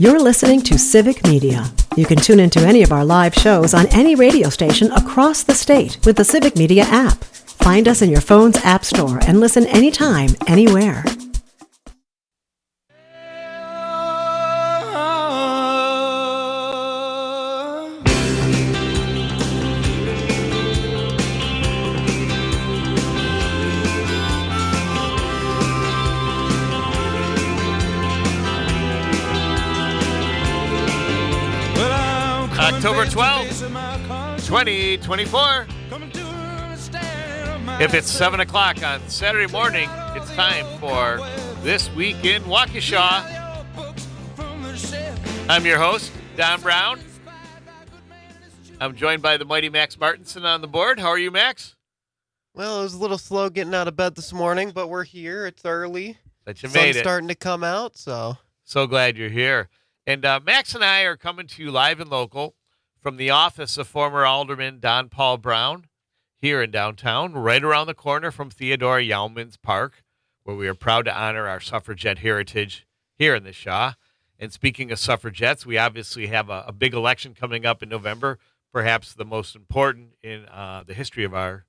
You're listening to Civic Media. You can tune into any of our live shows on any radio station across the state with the Civic Media app. Find us in your phone's app store and listen anytime, anywhere. October 12th, 2024. If it's 7 o'clock on Saturday morning, it's time for This Week in Waukesha. I'm your host, Don Brown. I'm joined by the mighty Max Martinson on the board. How are you, Max? Well, it was a little slow getting out of bed this morning, but we're here. It's early. But you Sun's made it. Starting to come out, so glad you're here. And Max and I are coming to you live and local from the office of former Alderman Don Paul Brown here in downtown, right around the corner from Theodore Yaumans Park, where we are proud to honor our suffragette heritage here in the Shaw. And speaking of suffragettes, we obviously have a big election coming up in November, perhaps the most important in the history of our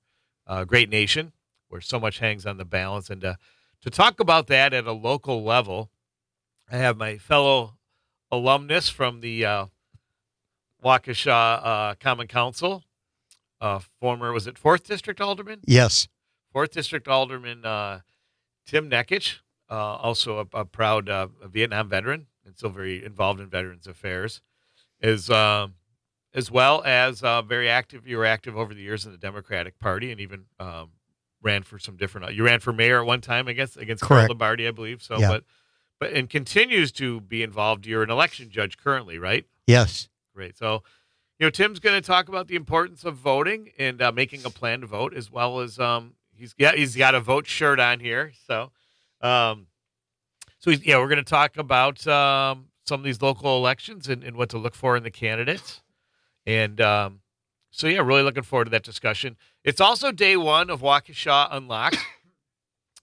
great nation, where so much hangs on the balance. And to talk about that at a local level, I have my fellow alumnus from the Waukesha Common Council, former, was it 4th District Alderman? yes. 4th District Alderman Tim Nekich, also a proud Vietnam veteran and still very involved in Veterans Affairs, as well as very active. You were active over the years in the Democratic Party and even ran for some different, you ran for mayor at one time, I guess, against Carl Correct. Lombardi, I believe. So, Yeah. but and continues to be involved. You're an election judge currently, right? Yes. Great. So, Tim's going to talk about the importance of voting and making a plan to vote, as well as he's got a vote shirt on here. So, we're going to talk about some of these local elections and what to look for in the candidates. And really looking forward to that discussion. It's also day one of Waukesha Unlocked,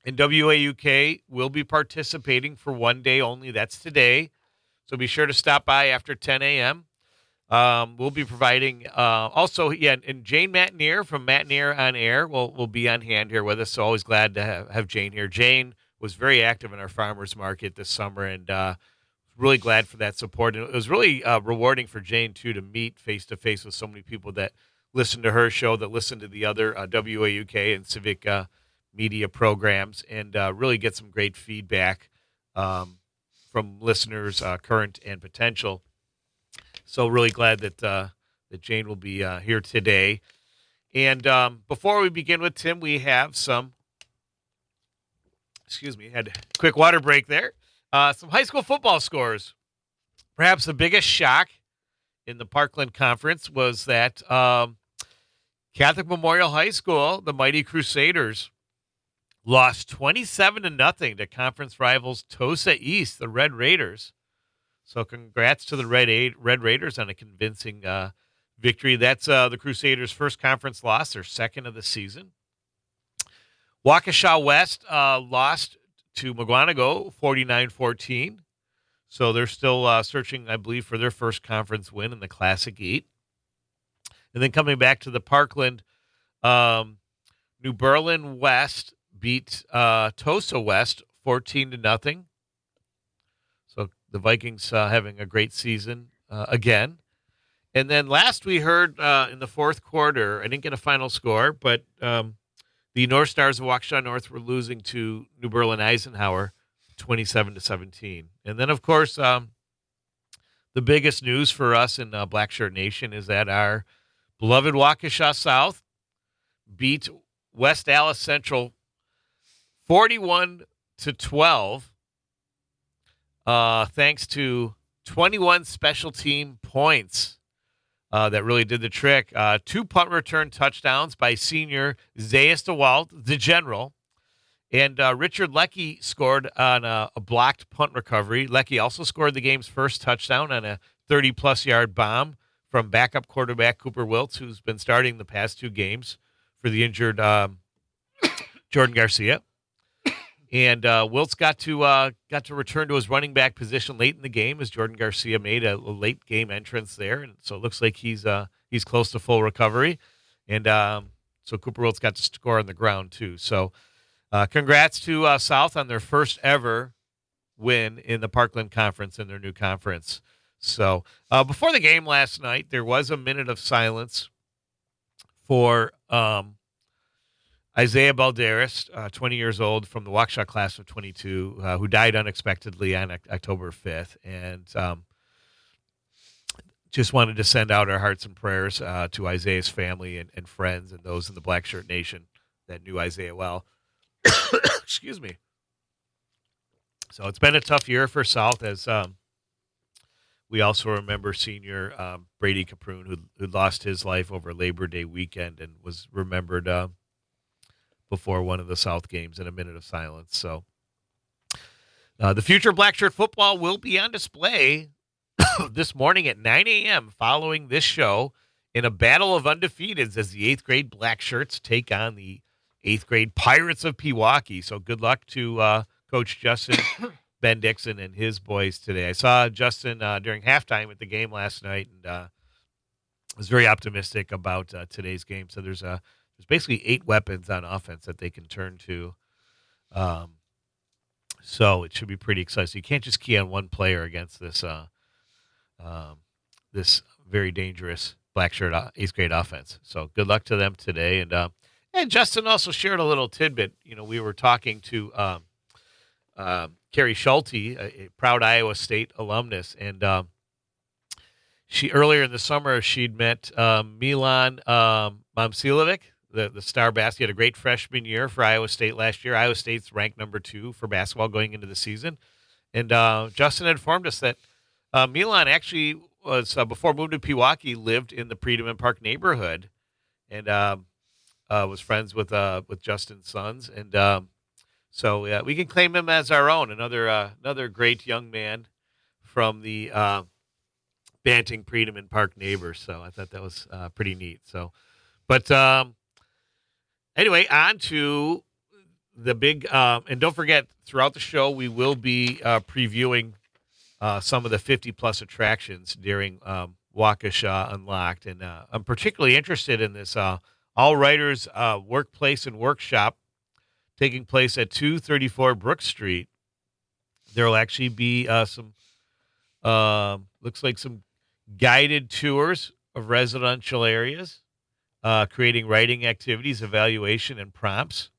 and WAUK will be participating for one day only. That's today. So be sure to stop by after 10 a.m. We'll be providing and Jane Matinier from Matinier on Air will be on hand here with us. So always glad to have Jane here. Jane was very active in our farmers market this summer, and really glad for that support. And it was really rewarding for Jane too to meet face to face with so many people that listen to her show, that listen to the other WAUK and civic media programs, and really get some great feedback from listeners, current and potential. So really glad that Jane will be here today. And before we begin with Tim, we have some, had a quick water break there. Some high school football scores. Perhaps the biggest shock in the Parkland Conference was that Catholic Memorial High School, the mighty Crusaders, lost 27-0 to conference rivals Tosa East, the Red Raiders. So congrats to the Red Raiders on a convincing victory. That's the Crusaders' first conference loss, their second of the season. Waukesha West lost to Mugwanago 49-14. So they're still searching, I believe, for their first conference win in the Classic 8. And then coming back to the Parkland, New Berlin West beat Tosa West 14-0. So the Vikings having a great season again. And then last we heard in the fourth quarter, I didn't get a final score, but the North Stars of Waukesha North were losing to New Berlin Eisenhower 27-17. And then, of course, the biggest news for us in Black Shirt Nation is that our beloved Waukesha South beat West Allis Central 41-12. Thanks to 21 special team points that really did the trick. 2 punt return touchdowns by senior Zayas DeWalt, the general. And Richard Leckie scored on a blocked punt recovery. Leckie also scored the game's first touchdown on a 30-plus yard bomb from backup quarterback Cooper Wiltz, who's been starting the past 2 games for the injured Jordan Garcia. And Wiltz got to return to his running back position late in the game as Jordan Garcia made a late game entrance there, and so it looks like he's close to full recovery. And so Cooper Wiltz got to score on the ground too. So congrats to South on their first ever win in the Parkland Conference in their new conference. So before the game last night, there was a minute of silence for Isaiah Balderas, 20 years old, from the Waukesha class of 22, who died unexpectedly on October 5th. And just wanted to send out our hearts and prayers to Isaiah's family and friends and those in the Black Shirt Nation that knew Isaiah well. Excuse me. So it's been a tough year for South, as we also remember senior Brady Caproon, who lost his life over Labor Day weekend and was remembered before one of the South games in a minute of silence. So the future of Black Shirt football will be on display this morning at 9 a.m. following this show in a battle of undefeateds as the 8th grade Black Shirts take on the 8th grade Pirates of Pewaukee. So good luck to Coach Justin Ben Dixon and his boys today. I saw Justin during halftime at the game last night and was very optimistic about today's game. So there's basically 8 weapons on offense that they can turn to. So it should be pretty exciting. So you can't just key on one player against this this very dangerous Black Shirt 8th grade offense. So good luck to them today. And Justin also shared a little tidbit. You know, we were talking to Carrie Schulte, a proud Iowa State alumnus, and she earlier in the summer she'd met Milan Momcilovic, the star basketball. He had a great freshman year for Iowa State last year. Iowa State's ranked number 2 for basketball going into the season. And Justin informed us that Milan actually was, before moving to Pewaukee, lived in the Priedemann Park neighborhood and was friends with Justin's sons. And so we can claim him as our own, another great young man from the Banting Priedemann Park neighbors. So I thought that was pretty neat. So, but anyway, on to the big, and don't forget, throughout the show, we will be previewing some of the 50-plus attractions during Waukesha Unlocked. And I'm particularly interested in this All Writers Workplace and Workshop taking place at 234 Brook Street. There will actually be some, looks like some guided tours of residential areas, creating writing activities, evaluation, and prompts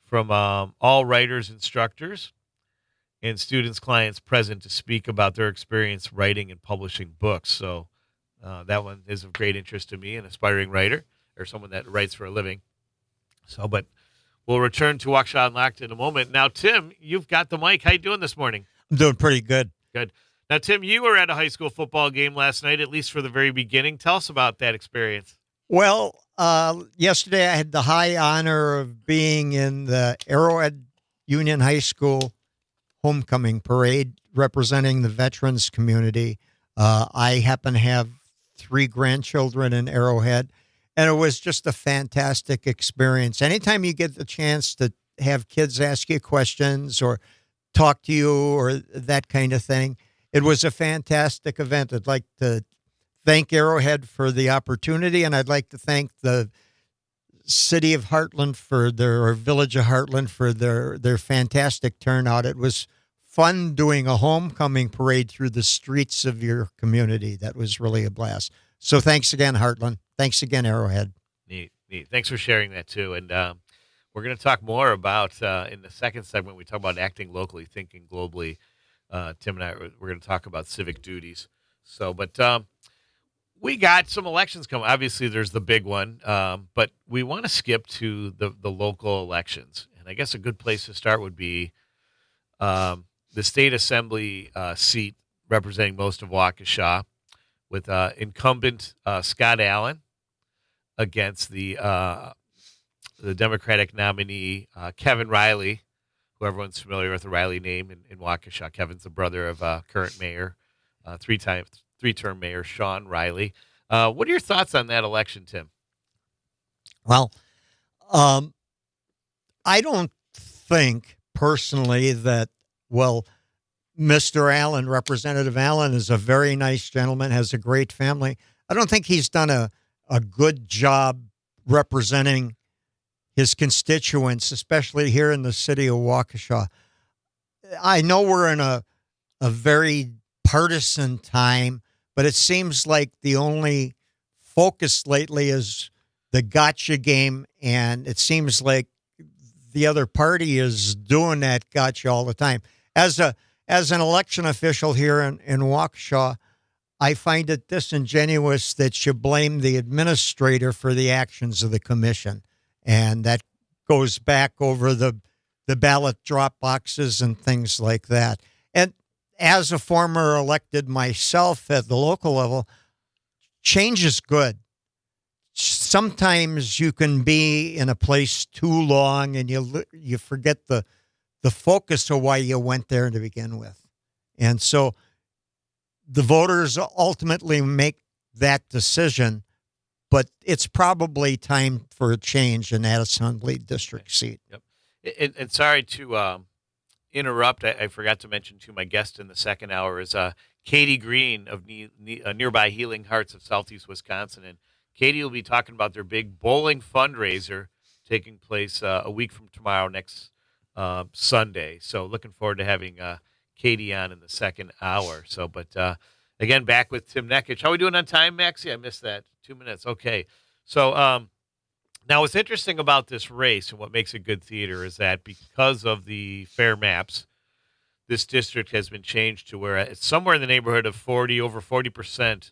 from all writers, instructors, and students, clients present to speak about their experience writing and publishing books. So that one is of great interest to me, an aspiring writer or someone that writes for a living. So, but we'll return to Waukesha Unlocked in a moment. Now, Tim, you've got the mic. How you doing this morning? I'm doing pretty good. Good. Now, Tim, you were at a high school football game last night, at least for the very beginning. Tell us about that experience. Well, yesterday I had the high honor of being in the Arrowhead Union High School homecoming parade representing the veterans community. I happen to have 3 grandchildren in Arrowhead, and it was just a fantastic experience. Anytime you get the chance to have kids ask you questions or talk to you or that kind of thing, it was a fantastic event. I'd like to thank Arrowhead for the opportunity, and I'd like to thank the city of Heartland or village of Heartland for their fantastic turnout. It was fun doing a homecoming parade through the streets of your community. That was really a blast. So thanks again, Heartland. Thanks again, Arrowhead. Neat. Thanks for sharing that too. And we're going to talk more about in the second segment. We talk about acting locally, thinking globally. Tim and I, we're going to talk about civic duties. So, but we got some elections coming. Obviously, there's the big one, but we want to skip to the local elections. And I guess a good place to start would be the state assembly seat representing most of Waukesha, with incumbent Scott Allen against the Democratic nominee Kevin Riley, who everyone's familiar with, the Riley name in Waukesha. Kevin's the brother of current mayor, three-term mayor Sean Riley. What are your thoughts on that election, Tim? Well, I don't think personally that, well, Mr. Allen, Representative Allen, is a very nice gentleman, has a great family. I don't think he's done a good job representing his constituents, especially here in the city of Waukesha. I know we're in a very partisan time, but it seems like the only focus lately is the gotcha game, and it seems like the other party is doing that gotcha all the time. As an election official here in Waukesha, I find it disingenuous that you blame the administrator for the actions of the commission. And that goes back over the ballot drop boxes and things like that. And as a former elected myself at the local level, change is good. Sometimes you can be in a place too long and you forget the focus of why you went there to begin with. And so the voters ultimately make that decision, but it's probably time for a change in that assembly district seat. Yep. And sorry to interrupt. I forgot to mention to my guest in the second hour is Katie Green of nearby Healing Hearts of Southeast Wisconsin. And Katie will be talking about their big bowling fundraiser taking place a week from tomorrow, next Sunday. So looking forward to having Katie on in the second hour. So, but again, back with Tim Nekich. How are we doing on time, Maxie? I missed that. 2 minutes. Okay. So now what's interesting about this race and what makes it good theater is that because of the fair maps, this district has been changed to where it's somewhere in the neighborhood of over 40%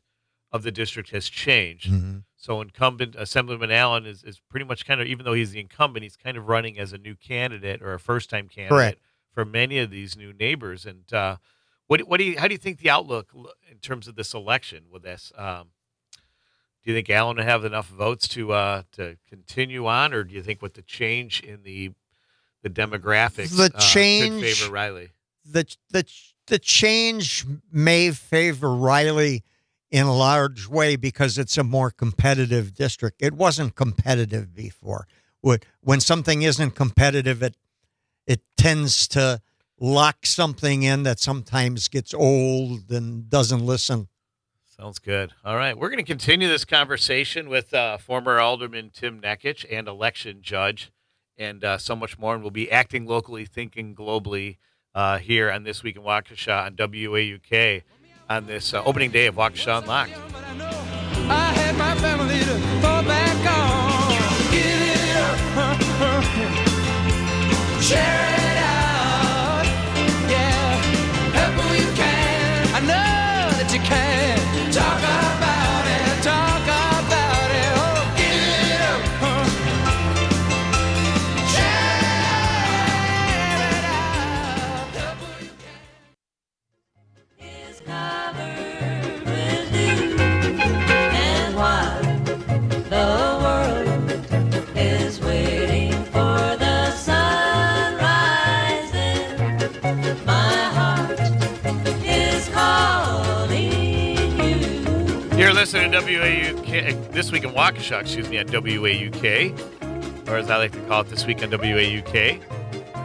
of the district has changed. Mm-hmm. So incumbent Assemblyman Allen is pretty much kind of, even though he's the incumbent, he's kind of running as a new candidate or a first-time candidate. Correct. For many of these new neighbors. And how do you think the outlook in terms of this election with this? Do you think Allen will have enough votes to continue on, or do you think with the change in the demographics, could favor Riley? The change may favor Riley in a large way because it's a more competitive district. It wasn't competitive before. When something isn't competitive, it tends to lock something in that sometimes gets old and doesn't listen. Sounds good. All right. We're going to continue this conversation with former Alderman Tim Nekich and election judge and so much more. And we'll be acting locally, thinking globally here on This Week in Waukesha on WAUK on this opening day of Waukesha Unlocked. I had my family to fall back on. Get it up. Share it out, yeah. Help who you can. I know that you can. Talk about it. Oh, give it up. Share it out. Help who you can. Is covered with dew, and while the world is waiting for the you're listening to WAUK, This Week in Waukesha, on WAUK, or as I like to call it, This Week on WAUK,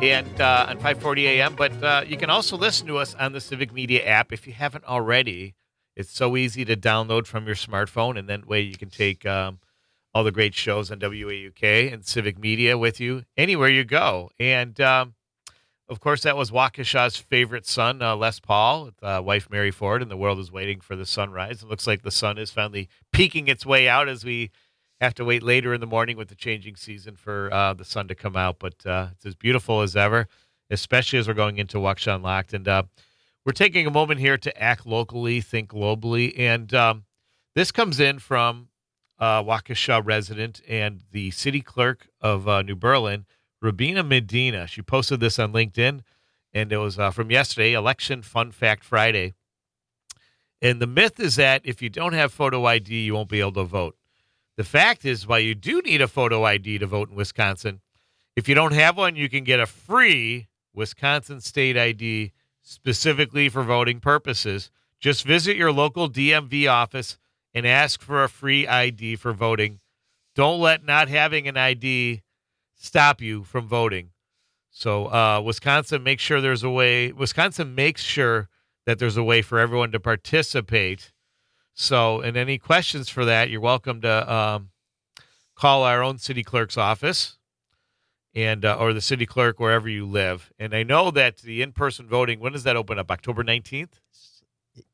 and on 540 a.m. But you can also listen to us on the Civic Media app if you haven't already. It's so easy to download from your smartphone, and that way you can take all the great shows on WAUK and Civic Media with you anywhere you go. And of course, that was Waukesha's favorite son, Les Paul, with wife Mary Ford, and the world is waiting for the sunrise. It looks like the sun is finally peeking its way out as we have to wait later in the morning with the changing season for the sun to come out. But it's as beautiful as ever, especially as we're going into Waukesha Unlocked. And we're taking a moment here to act locally, think globally. And this comes in from Waukesha resident and the city clerk of New Berlin, Rabina Medina. She posted this on LinkedIn, and it was from yesterday, Election Fun Fact Friday. And the myth is that if you don't have photo ID, you won't be able to vote. The fact is, while you do need a photo ID to vote in Wisconsin, if you don't have one, you can get a free Wisconsin state ID specifically for voting purposes. Just visit your local DMV office and ask for a free ID for voting. Don't let not having an ID stop you from voting. So Wisconsin makes sure there's a way. Wisconsin makes sure that there's a way for everyone to participate. So, and any questions for that, you're welcome to call our own city clerk's office and or the city clerk wherever you live. And I know that the in-person voting, when does that open up? October 19th?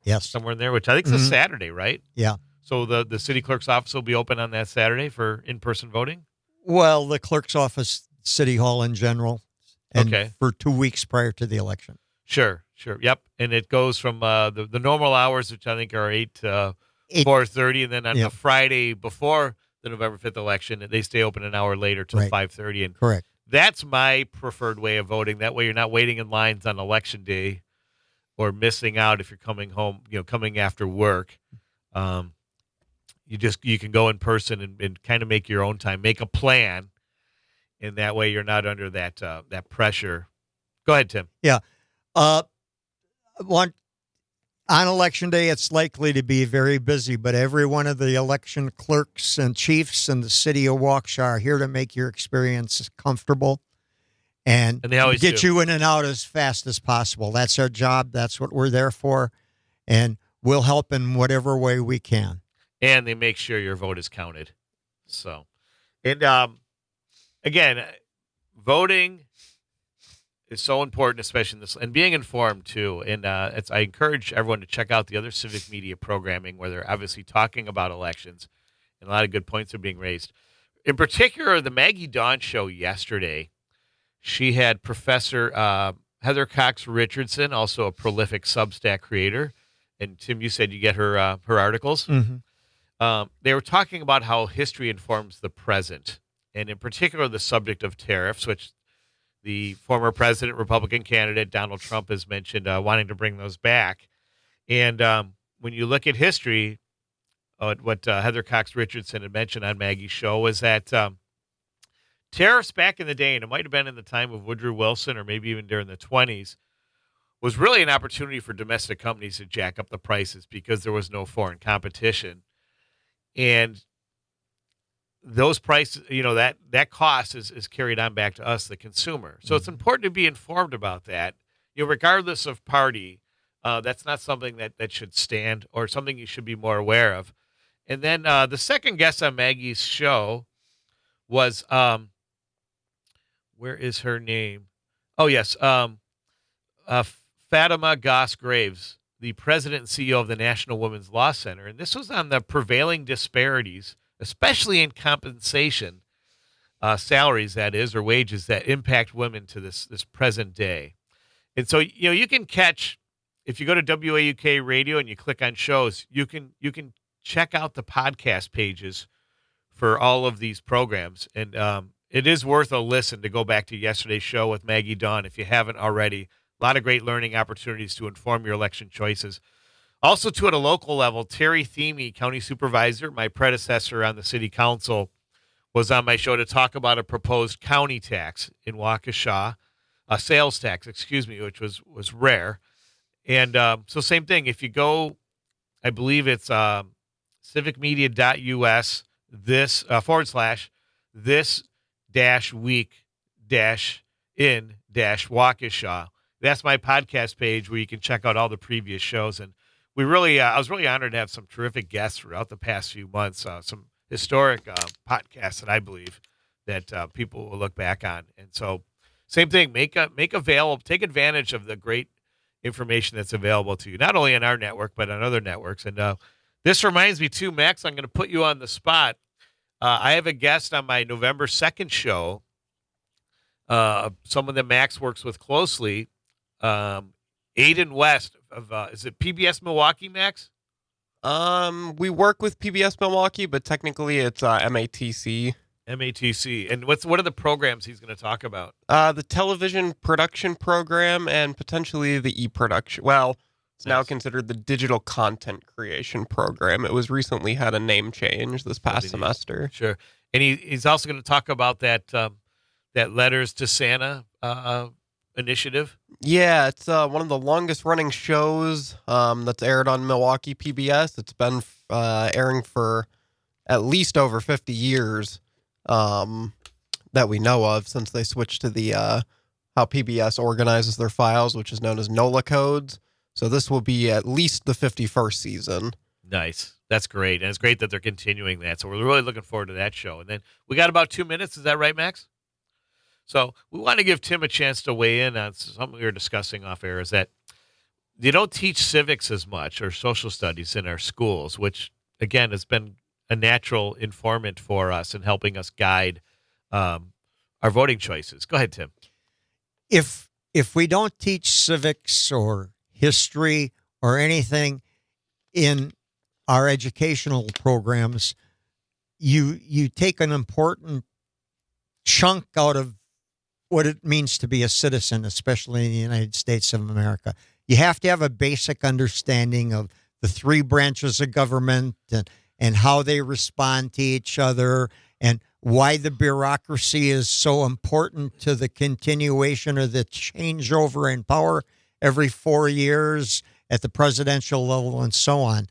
Yes. Somewhere in there, which I think is a Saturday, right? Yeah. So the city clerk's office will be open on that Saturday for in-person voting? Well, the clerk's office, City Hall in general, and Okay. for 2 weeks prior to the election. Sure. Yep. And it goes from the normal hours, which I think are 8 to 8 4:30, and then on Yeah. the Friday before the November 5th election, they stay open an hour later till Right. 5:30. And Correct. that's my preferred way of voting. That way you're not waiting in lines on election day or missing out if you're coming home, coming after work. You can go in person and kind of make your own time, make a plan, and that way you're not under that pressure. Go ahead, Tim. Yeah. On election day, it's likely to be very busy, but every one of the election clerks and chiefs in the city of Waukesha are here to make your experience comfortable and And they always get do. you in and out as fast as possible. That's our job. That's what we're there for. And we'll help in whatever way we can. And they make sure your vote is counted. So, and again, voting is so important, especially in this, and being informed too. And I encourage everyone to check out the other civic media programming where they're obviously talking about elections, and a lot of good points are being raised. In particular, the Maggie Dawn show yesterday, she had Professor Heather Cox Richardson, also a prolific Substack creator. And Tim, you said you get her articles. Mm-hmm. They were talking about how history informs the present, and in particular the subject of tariffs, which the former president, Republican candidate Donald Trump has mentioned wanting to bring those back. And when you look at history, what Heather Cox Richardson had mentioned on Maggie's show was that tariffs back in the day, and it might have been in the time of Woodrow Wilson or maybe even during the 20s, was really an opportunity for domestic companies to jack up the prices because there was no foreign competition. And those prices, that cost is carried on back to us, the consumer. So it's important to be informed about that. Regardless of party, that's not something that should stand or something you should be more aware of. And then the second guest on Maggie's show was, where is her name? Oh, yes. Fatima Goss Graves, the president and CEO of the National Women's Law Center. And this was on the prevailing disparities, especially in compensation, salaries, that is, or wages that impact women to this present day. And so, you can catch, if you go to WAUK Radio and you click on shows, you can check out the podcast pages for all of these programs. And it is worth a listen to go back to yesterday's show with Maggie Dawn if you haven't already. A lot of great learning opportunities to inform your election choices. Also, at a local level, Terry Theme, county supervisor, my predecessor on the city council, was on my show to talk about a proposed county tax in Waukesha, a sales tax, which was rare. And so same thing. If you go, I believe it's civicmedia.us, this /week-in-Waukesha. That's my podcast page where you can check out all the previous shows. And I was really honored to have some terrific guests throughout the past few months, some historic podcasts that I believe that people will look back on. And so same thing, take advantage of the great information that's available to you, not only on our network, but on other networks. And this reminds me too, Max, I'm going to put you on the spot. I have a guest on my November 2nd show, someone that Max works with closely, Aiden West of, is it PBS Milwaukee, Max? We work with PBS Milwaukee, but technically it's MATC. MATC. And what are the programs he's going to talk about? The television production program and potentially the e-production. Well, it's now Nice. considered the digital content creation program. It was recently had a name change this past neat. semester. Sure. And he's also going to talk about that Letters to Santa initiative. Yeah, it's one of the longest running shows that's aired on Milwaukee PBS. It's been airing for at least over 50 years that we know of since they switched to the how PBS organizes their files, which is known as NOLA codes. So this will be at least the 51st season. Nice. That's great. And it's great that they're continuing that. So we're really looking forward to that show. And then we got about 2 minutes. Is that right, Max? So we want to give Tim a chance to weigh in on something we were discussing off air, is that you don't teach civics as much or social studies in our schools, which, again, has been a natural informant for us in helping us guide our voting choices. Go ahead, Tim. If we don't teach civics or history or anything in our educational programs, you take an important chunk out of what it means to be a citizen, especially in the United States of America. You have to have a basic understanding of the three branches of government and how they respond to each other and why the bureaucracy is so important to the continuation or the changeover in power every 4 years at the presidential level and so on.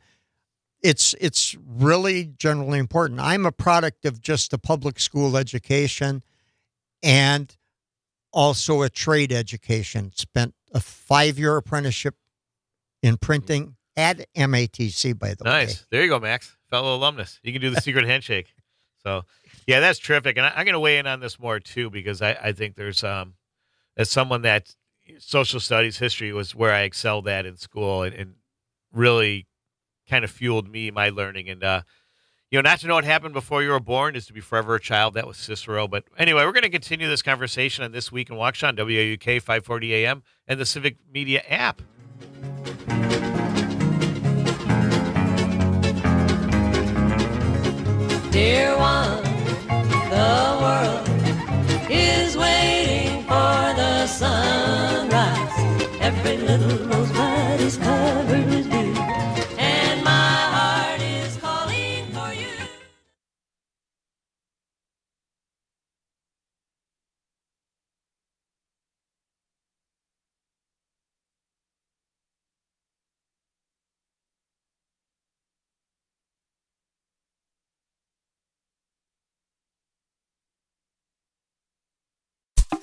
It's really generally important. I'm a product of just a public school education and also a trade education. Spent a 5-year apprenticeship in printing at MATC, by the way. Nice. There you go, Max. Fellow alumnus. You can do the secret handshake. So, yeah, that's terrific. And I'm going to weigh in on this more, too, because I think there's, as someone that social studies, history was where I excelled at in school and really kind of fueled my learning. And, not to know what happened before you were born is to be forever a child. That was Cicero. But anyway, we're going to continue this conversation on This Week in Waukesha, WAUK 540 AM, and the Civic Media app. Dear one, the world is waiting for the sunrise. Every little rosebud is covered with dew, and my heart is calling for you.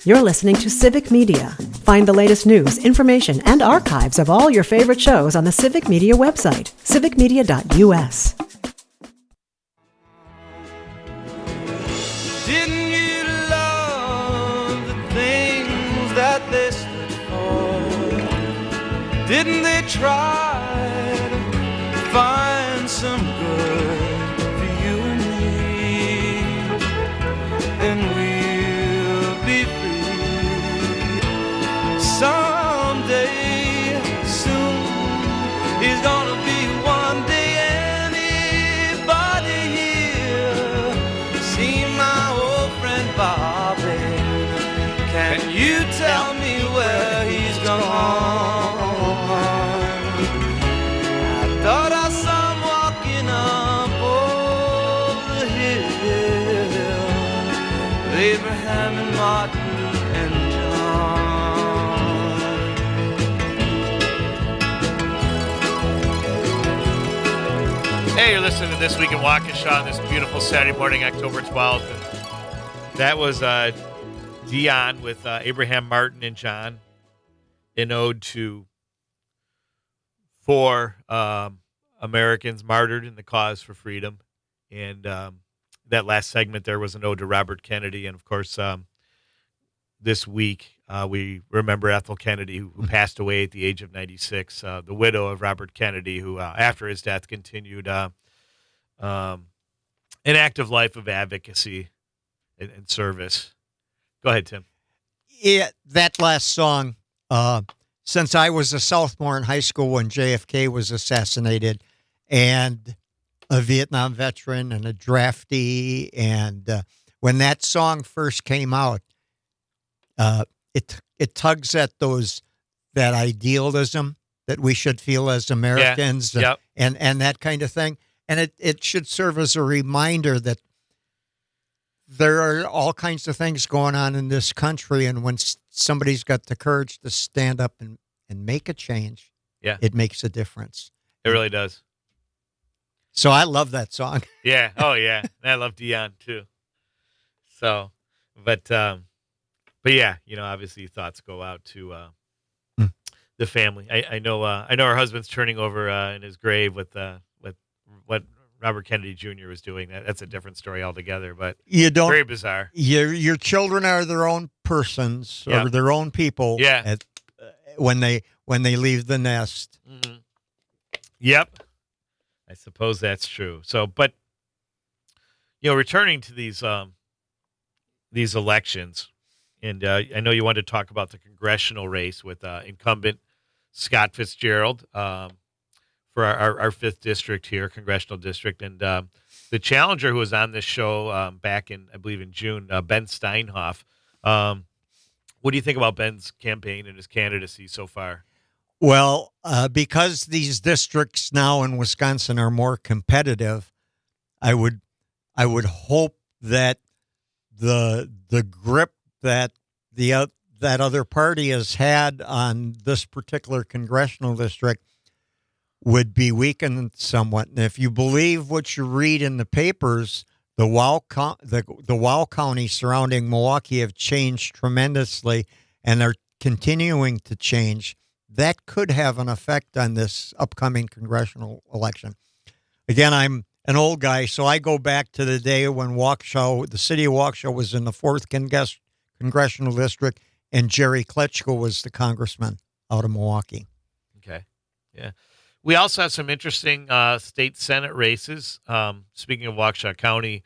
You're listening to Civic Media. Find the latest news, information, and archives of all your favorite shows on the Civic Media website, civicmedia.us. Didn't you love the things that they stood for? Didn't they try to find some good for you and me? And we'll be free someday soon. Is gonna be one day. Anybody here see my old friend Bobby? Can you tell me where he's gone? I thought I saw him walking up over the hill with Abraham and Martin and John. Hey, you're listening to This Week in Waukesha on this beautiful Saturday morning, October 12th. And that was Dion with Abraham Martin and John, an ode to 4 Americans martyred in the cause for freedom. And that last segment there was an ode to Robert Kennedy. And, of course, this week we remember Ethel Kennedy, who passed away at the age of 96, the widow of Robert Kennedy, who after his death continued an active life of advocacy and service. Go ahead, Tim. Yeah, that last song, since I was a sophomore in high school when JFK was assassinated and a Vietnam veteran and a draftee, and when that song first came out, it tugs at that idealism that we should feel as Americans, Yep. and that kind of thing. And it should serve as a reminder that there are all kinds of things going on in this country, and when somebody's got the courage to stand up and make a change, Yeah. it makes a difference. It really does. So I love that song. Yeah. Oh, yeah. And I love Dion, too. So, but But yeah, obviously thoughts go out to Hmm. the family. I know her husband's turning over in his grave with what Robert Kennedy Jr. was doing. That's a different story altogether, but You don't. very bizarre. Your children are their own persons Yeah. or their own people. Yeah. When they leave the nest. Mm-hmm. Yep. I suppose that's true. So, but returning to these elections, and I know you wanted to talk about the congressional race with incumbent Scott Fitzgerald for our 5th district here, congressional district, and the challenger who was on this show back in, I believe, in June, Ben Steinhoff. What do you think about Ben's campaign and his candidacy so far? Well, because these districts now in Wisconsin are more competitive, I would hope that the grip that that other party has had on this particular congressional district would be weakened somewhat. And if you believe what you read in the papers, the Wow County surrounding Milwaukee have changed tremendously and are continuing to change. That could have an effect on this upcoming congressional election. Again, I'm an old guy, so I go back to the day when the city of Waukesha was in the 4th congressional district, and Jerry Kletchko was the congressman out of Milwaukee. Okay, yeah. We also have some interesting state Senate races. Speaking of Waukesha County,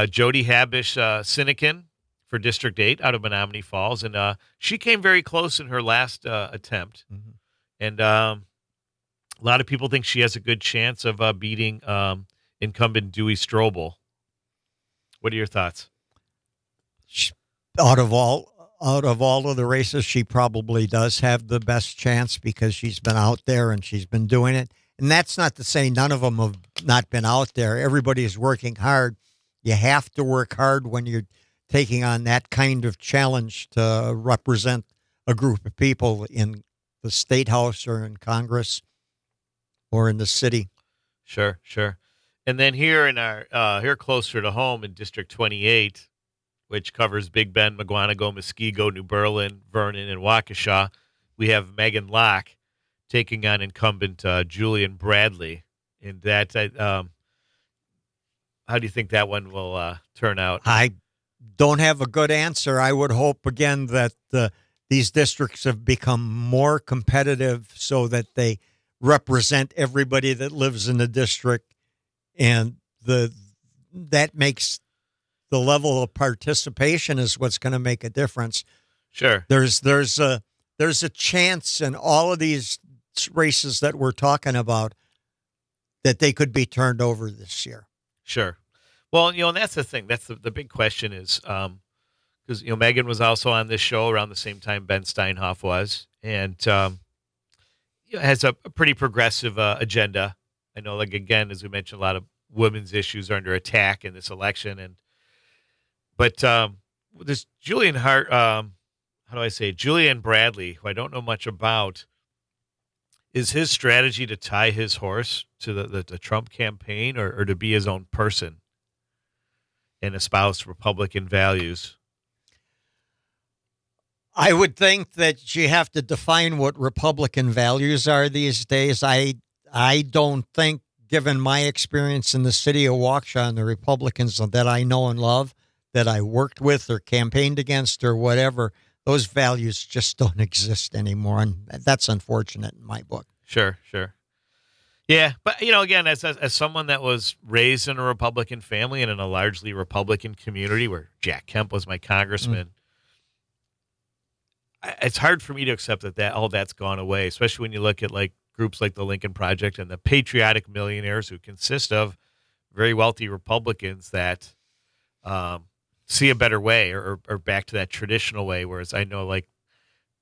Jody Habish Sinekin for District 8 out of Menominee Falls, and she came very close in her last attempt. Mm-hmm. And a lot of people think she has a good chance of beating incumbent Dewey Strobel. What are your thoughts? Out of all of the races, she probably does have the best chance because she's been out there and she's been doing it. And that's not to say none of them have not been out there. Everybody is working hard. You have to work hard when you're taking on that kind of challenge to represent a group of people in the state house or in Congress or in the city. Sure. And then here in our here closer to home in District 28, which covers Big Bend, McGuanago, Muskego, New Berlin, Vernon, and Waukesha, we have Megan Locke taking on incumbent Julian Bradley. And that, how do you think that one will turn out? I don't have a good answer. I would hope, again, that these districts have become more competitive so that they represent everybody that lives in the district, and that makes the level of participation is what's going to make a difference. Sure. There's a chance in all of these races that we're talking about that they could be turned over this year. Sure. Well, and that's the thing. That's the big question is because Megan was also on this show around the same time Ben Steinhoff was, and has a pretty progressive agenda. I know, like, again, as we mentioned, a lot of women's issues are under attack in this election, but this Julian Bradley, who I don't know much about, is his strategy to tie his horse to the Trump campaign or to be his own person and espouse Republican values? I would think that you have to define what Republican values are these days. I don't think, given my experience in the city of Waukesha and the Republicans that I know and love, that I worked with or campaigned against or whatever, those values just don't exist anymore. And that's unfortunate in my book. Sure. Yeah, but again, as someone that was raised in a Republican family and in a largely Republican community where Jack Kemp was my congressman, it's hard for me to accept that all that's gone away, especially when you look at like groups like the Lincoln Project and the patriotic millionaires who consist of very wealthy Republicans that see a better way or back to that traditional way. Whereas I know, like,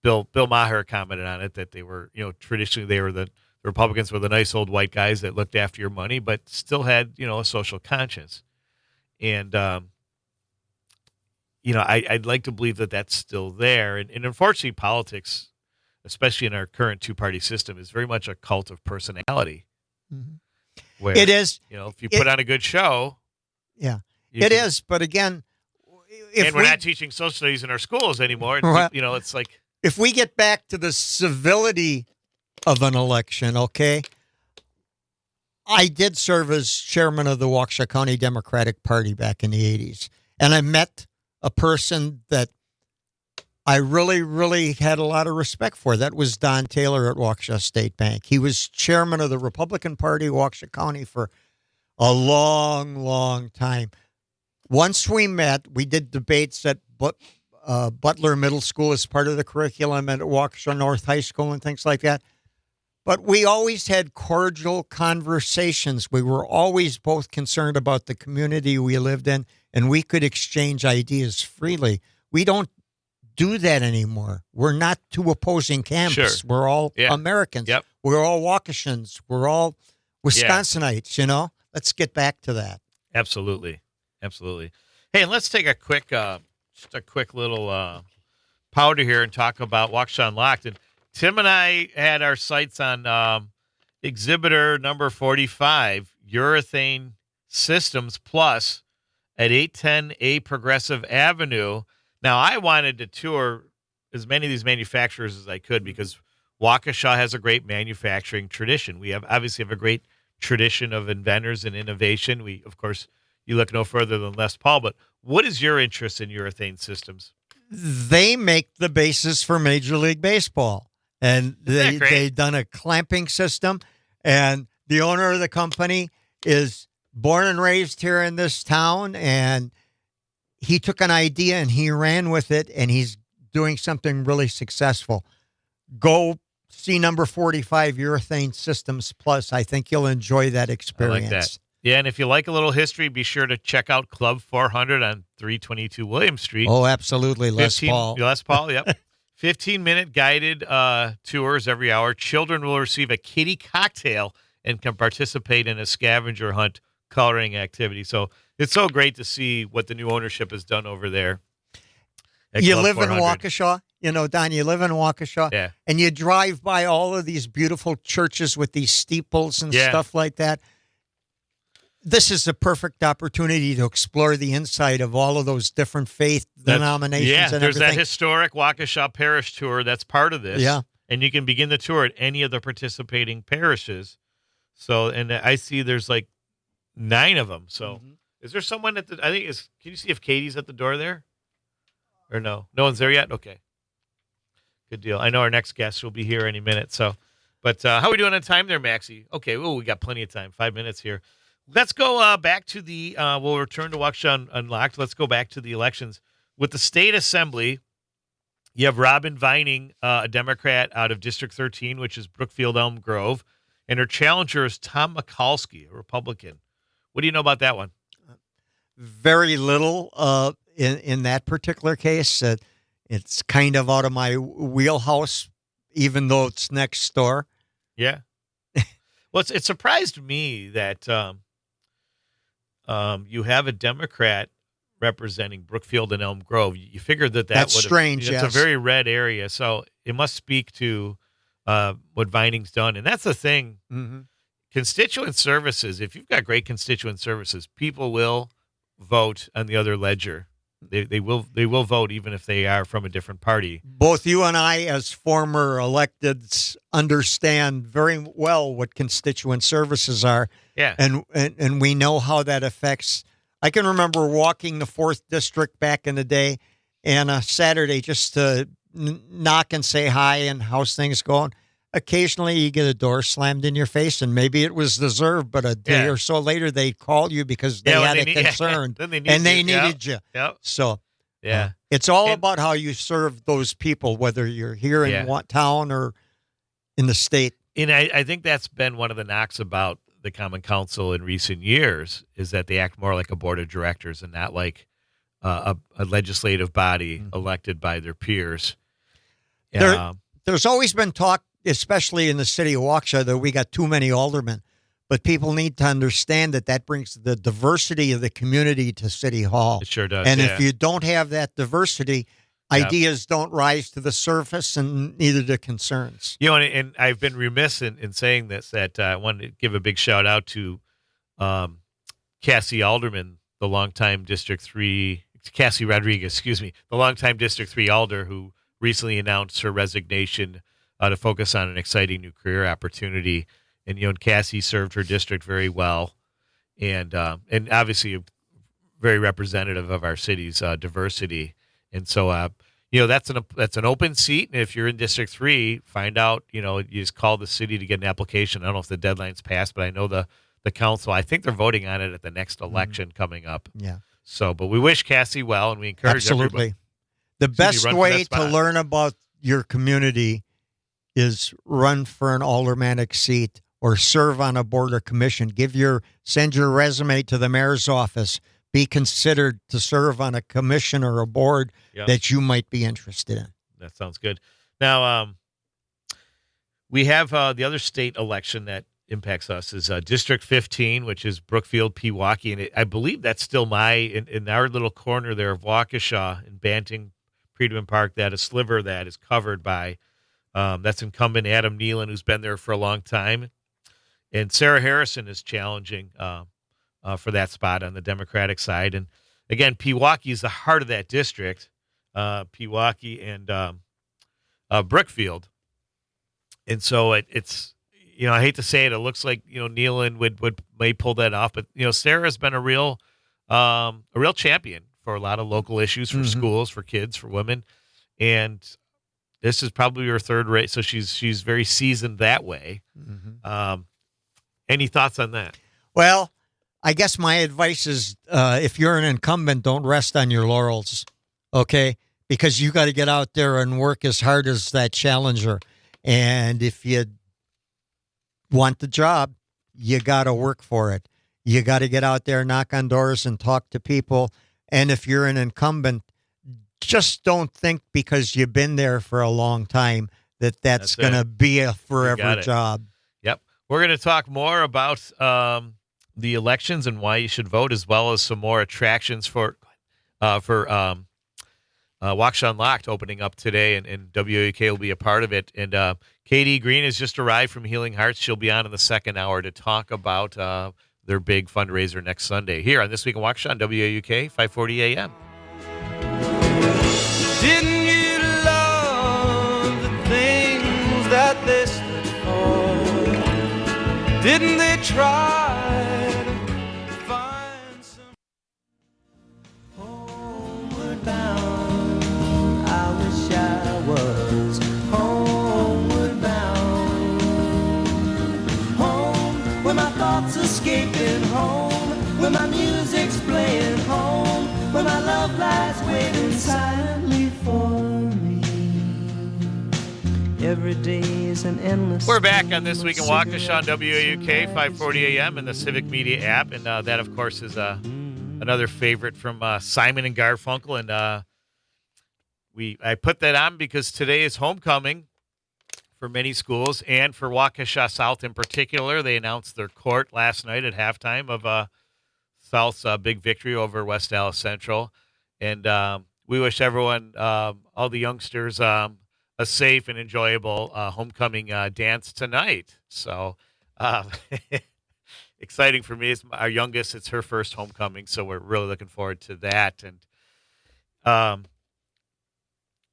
Bill Maher commented on it, that they were, traditionally they were the Republicans were the nice old white guys that looked after your money, but still had, a social conscience. And, I'd like to believe that that's still there. And unfortunately, politics, especially in our current two-party system, is very much a cult of personality. Mm-hmm. Where, it is. if you put on a good show. Yeah, it is. But again, and we're not teaching social studies in our schools anymore. And, Well, it's like, if we get back to the civility of an election, okay, I did serve as chairman of the Waukesha County Democratic Party back in the 80s. And I met a person that I really, really had a lot of respect for. That was Don Taylor at Waukesha State Bank. He was chairman of the Republican Party, Waukesha County, for a long, long time. Once we met, we did debates at Butler Middle School as part of the curriculum at Waukesha North High School and things like that. But we always had cordial conversations. We were always both concerned about the community we lived in, and we could exchange ideas freely. We don't do that anymore. We're not two opposing camps. Sure. We're all Yeah. Americans. Yep. We're all Waukeshans. We're all Wisconsinites, Let's get back to that. absolutely. Absolutely. Hey, and let's take a quick, just a quick little powder here and talk about Waukesha Unlocked. And Tim and I had our sights on exhibitor number 45, Urethane Systems Plus at 810A Progressive Avenue. Now, I wanted to tour as many of these manufacturers as I could because Waukesha has a great manufacturing tradition. We obviously have a great tradition of inventors and innovation. We, of course, you look no further than Les Paul, but what is your interest in urethane systems? They make the basis for Major League Baseball. And Isn't that great? they've done a clamping system. And the owner of the company is born and raised here in this town. And he took an idea and he ran with it. And he's doing something really successful. Go see number 45 Urethane Systems Plus. I think you'll enjoy that experience. I like that. Yeah, and if you like a little history, be sure to check out Club 400 on 322 William Street. Oh, absolutely. Les 15 Paul. Les Paul, yep. 15-minute guided tours every hour. Children will receive a kitty cocktail and can participate in a scavenger hunt coloring activity. So it's so great to see what the new ownership has done over there. at You Club live in 400. Waukesha, Don, you live in Waukesha, Yeah. and you drive by all of these beautiful churches with these steeples and Yeah. stuff like that. This is a perfect opportunity to explore the inside of all of those different faith denominations Yeah, and there's everything. that historic Waukesha Parish tour that's part of this. Yeah. And you can begin the tour at any of the participating parishes. So, and I see there's like 9 of them. So, is there someone can you see if Katie's at the door there? Or no? No one's there yet? Okay. Good deal. I know our next guest will be here any minute. So, but how are we doing on time there, Maxie? Okay. Oh, we got plenty of time. 5 minutes here. Let's go back to the, we'll return to Waukesha Unlocked. Let's go back to the elections. With the state assembly, you have Robin Vining, a Democrat out of District 13, which is Brookfield Elm Grove. And her challenger is Tom Mikulski, a Republican. What do you know about that one? Very little in that particular case. It's kind of out of my wheelhouse, even though it's next door. Yeah. Well, it surprised me that you have a Democrat representing Brookfield and Elm Grove. You figured that That's would strange, It's yes. a very red area, so it must speak to what Vining's done. And that's the thing. Mm-hmm. Constituent services, if you've got great constituent services, people will vote on the other ledger. They will vote even if they are from a different party. Both you and I, as former electeds, understand very well what constituent services are. Yeah. And we know how that affects. I can remember walking the 4th District back in the day, and a Saturday just to knock and say hi and how's things going. Occasionally you get a door slammed in your face, and maybe it was deserved, but a day or so later they'd call you because they had a concern Then they needed you. Yep. So Yeah. it's all And- about how you serve those people, whether you're here in Yeah. town or in the state. And I think that's been one of the knocks about the Common Council in recent years is that they act more like a board of directors and not like a legislative body elected by their peers. There's always been talk, especially in the city of Waukesha, that we got too many aldermen. But people need to understand that brings the diversity of the community to City Hall. It sure does. And yeah. if you don't have that diversity, ideas don't rise to the surface, and neither do concerns. And I've been remiss in saying this, that I wanted to give a big shout out to Cassie Alderman, the longtime District 3 Cassie Rodriguez, excuse me, the longtime District 3 alder who recently announced her resignation to focus on an exciting new career opportunity. And, Cassie served her district very well, and obviously very representative of our city's diversity. And so, that's an open seat. And if you're in District 3, find out, you just call the city to get an application. I don't know if the deadline's passed, but I know the council, I think they're voting on it at the next election coming up. Yeah. So, but we wish Cassie well, and we encourage everybody. The best run for way that spot. to learn about your community is run for an aldermanic seat or serve on a board or commission. Send your resume to the mayor's office. Be considered to serve on a commission or a board that you might be interested in. That sounds good. Now, we have the other state election that impacts us is District 15, which is Brookfield, Pewaukee, and I believe that's still in our little corner there of Waukesha in Banting, Freedman Park. That a sliver that is covered by that's incumbent Adam Nealon, who's been there for a long time, and Sarah Harrison is challenging for that spot on the Democratic side. And again, Pewaukee is the heart of that district, Pewaukee and Brookfield, and so it's. I hate to say it. It looks like Nealon may pull that off, but Sarah's been a real champion for a lot of local issues for schools, for kids, for women, and this is probably her third race. So she's very seasoned that way. Any thoughts on that? Well, I guess my advice is if you're an incumbent, don't rest on your laurels, okay? Because you got to get out there and work as hard as that challenger, and if you want the job, you got to work for it. You got to get out there, knock on doors, and talk to people. And if you're an incumbent, just don't think because you've been there for a long time that's going to be a forever job. Yep. We're going to talk more about the elections and why you should vote, as well as some more attractions for Waukesha Unlocked opening up today, and WAUK will be a part of it. And Katie Green has just arrived from Healing Hearts. She'll be on in the second hour to talk about their big fundraiser next Sunday here on This Week in Waukesha on WAUK 540 AM. Didn't you love the things that they stood for? Didn't they try to find some homeward bound? I wish I was homeward bound. Home, where my thoughts escaping, home, where my music's playing, home, where my love lies waiting silently for me. Every day is an endless. We're back on This Week in Waukesha on WAUK 540 AM and the Civic Media app, and that, of course, is another favorite from Simon and Garfunkel, and I put that on because today is homecoming for many schools, and for Waukesha South in particular. They announced their court last night at halftime of South's big victory over West Dallas Central, and we wish everyone, all the youngsters, a safe and enjoyable homecoming dance tonight. So exciting for me. It's our youngest. It's her first homecoming, so we're really looking forward to that. And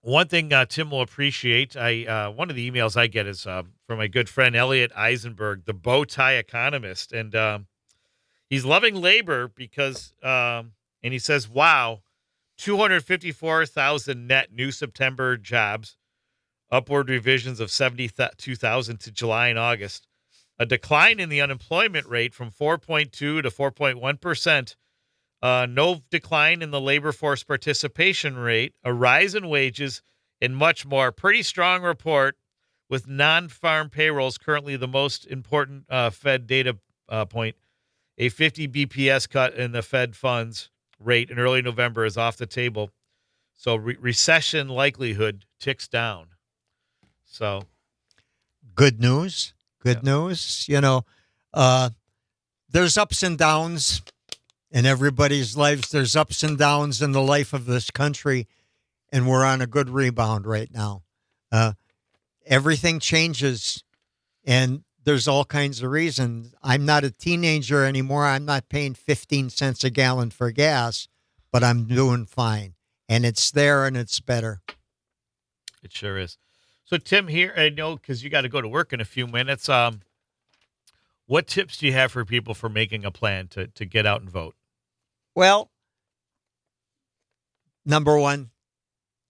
one thing Tim will appreciate, one of the emails I get is from my good friend Elliot Eisenberg, the bow tie economist, and he's loving labor because, and he says, wow, 254,000 net new September jobs, upward revisions of 72,000 to July and August, a decline in the unemployment rate from 4.2 to 4.1%, no decline in the labor force participation rate, a rise in wages, and much more. Pretty strong report, with non-farm payrolls currently the most important Fed data point. A 50 BPS cut in the Fed funds rate in early November is off the table. So recession likelihood ticks down. So good news. Good news. There's ups and downs in everybody's lives. There's ups and downs in the life of this country, and we're on a good rebound right now. Everything changes, and there's all kinds of reasons. I'm not a teenager anymore. I'm not paying 15 cents a gallon for gas. but I'm doing fine. And it's there and it's better. It sure is. So, Tim, here, I know because you got to go to work in a few minutes. What tips do you have for people for making a plan to get out and vote? Well, number one,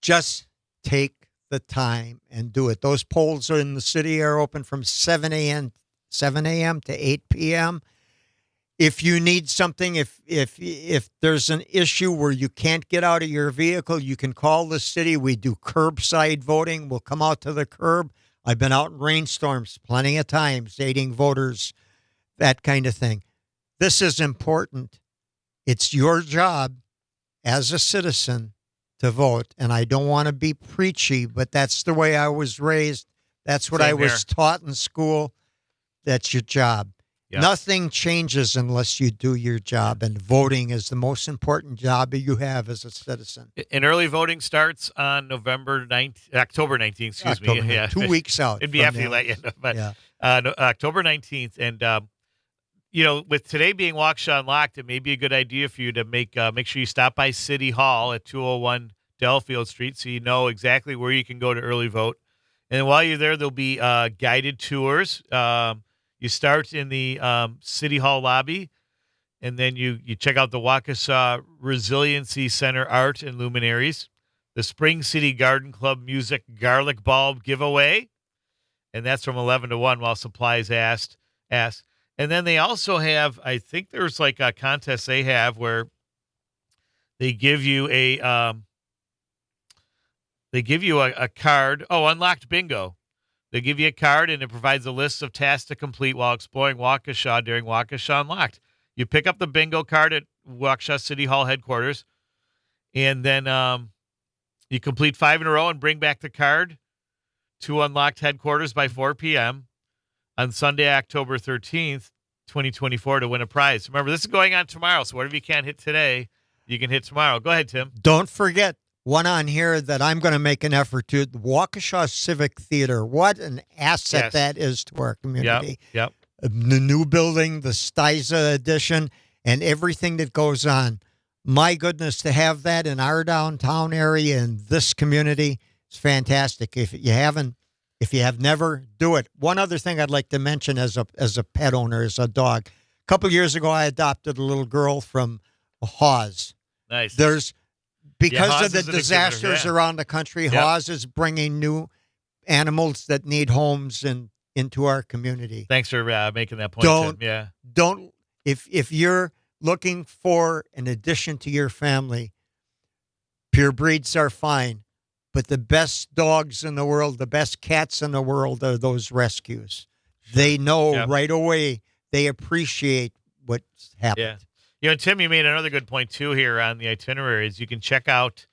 just take the time and do it. Those polls in the city are open from 7 a.m. to 8 p.m. If you need something, if there's an issue where you can't get out of your vehicle, you can call the city. We do curbside voting. We'll come out to the curb. I've been out in rainstorms plenty of times, aiding voters, that kind of thing. This is important. It's your job as a citizen to vote. And I don't want to be preachy, but that's the way I was raised. That's what Same I was here. taught in school. That's your job. Yep. Nothing changes unless you do your job, and voting is the most important job you have as a citizen. And early voting starts on October 19th, excuse me. October, Yeah. 2 weeks out. It'd be from after you now. let you know, but Yeah. October 19th. And, with today being Waukesha Unlocked, it may be a good idea for you to make sure you stop by City Hall at 201 Delafield Street so you know exactly where you can go to early vote. And while you're there, there'll be guided tours. You start in the City Hall lobby, and then you check out the Waukesha Resiliency Center art and luminaries, the Spring City Garden Club Music Garlic Bulb giveaway, and that's from 11 to 1 while supplies ask. And then they also have, I think there's like a contest they have where they give you a card. Oh, Unlocked Bingo. They give you a card, and it provides a list of tasks to complete while exploring Waukesha during Waukesha Unlocked. You pick up the bingo card at Waukesha City Hall headquarters, and then you complete 5 in a row and bring back the card to Unlocked headquarters by 4 p.m. on Sunday, October 13th, 2024, to win a prize. Remember, this is going on tomorrow, so whatever you can't hit today, you can hit tomorrow. Go ahead, Tim. Don't forget one on here that I'm going to make an effort to, the Waukesha Civic Theater. What an asset Yes. that is to our community. Yep. The new building, the Stiza edition, and everything that goes on. My goodness, to have that in our downtown area in this community is fantastic. If you have never, do it. One other thing I'd like to mention as a pet owner, as a dog. A couple years ago, I adopted a little girl from Hawes. Nice. Because Hawes of the is an exhibitor, disasters yeah. around the country, Yep. Hawes is bringing new animals that need homes into our community. Thanks for making that point, Don't- Tim. Yeah. Don't if you're looking for an addition to your family, pure breeds are fine, but the best dogs in the world, the best cats in the world are those rescues. They know Yep. right away. They appreciate what's happened. And Tim, you made another good point, too, here on the itineraries. You can check out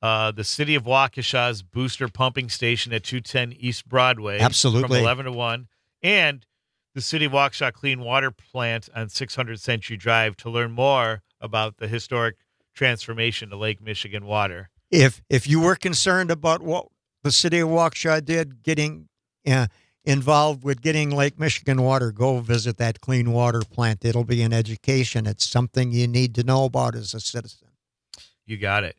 the City of Waukesha's booster pumping station at 210 East Broadway. Absolutely. From 11 to 1. And the City of Waukesha Clean Water Plant on 600 Century Drive to learn more about the historic transformation to Lake Michigan water. If you were concerned about what the city of Waukesha did getting involved with getting Lake Michigan water, go visit that clean water plant. It'll be an education. It's something you need to know about as a citizen. You got it.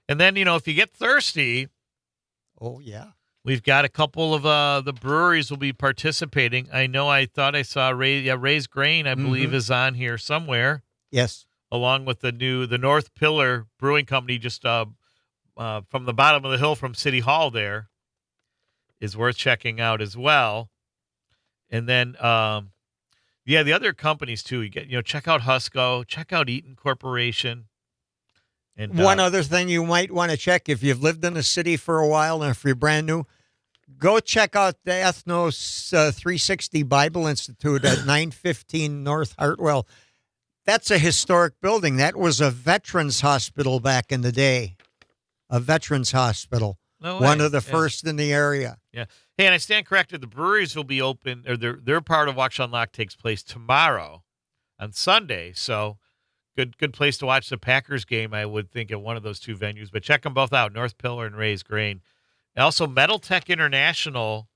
And then, if you get thirsty, Oh, yeah. we've got a couple of the breweries will be participating. I thought I saw Ray's Grain, I believe, is on here somewhere, Yes. along with the North Pillar Brewing Company, just from the bottom of the hill from City Hall. There is worth checking out as well. And then, the other companies too. You get, check out Husco, check out Eaton Corporation. And One other thing you might want to check, if you've lived in the city for a while and if you're brand new, go check out the Ethnos 360 Bible Institute at 915 North Hartwell. That's a historic building. That was a veterans hospital back in the day. A veterans hospital. No way. One of the Yeah. first in the area. Yeah. Hey, and I stand corrected. The breweries will be open, or their part of Waukesha Unlocked takes place tomorrow on Sunday. So good place to watch the Packers game, I would think, at one of those two venues. But check them both out, North Pillar and Ray's Grain. And also, Metal Tech International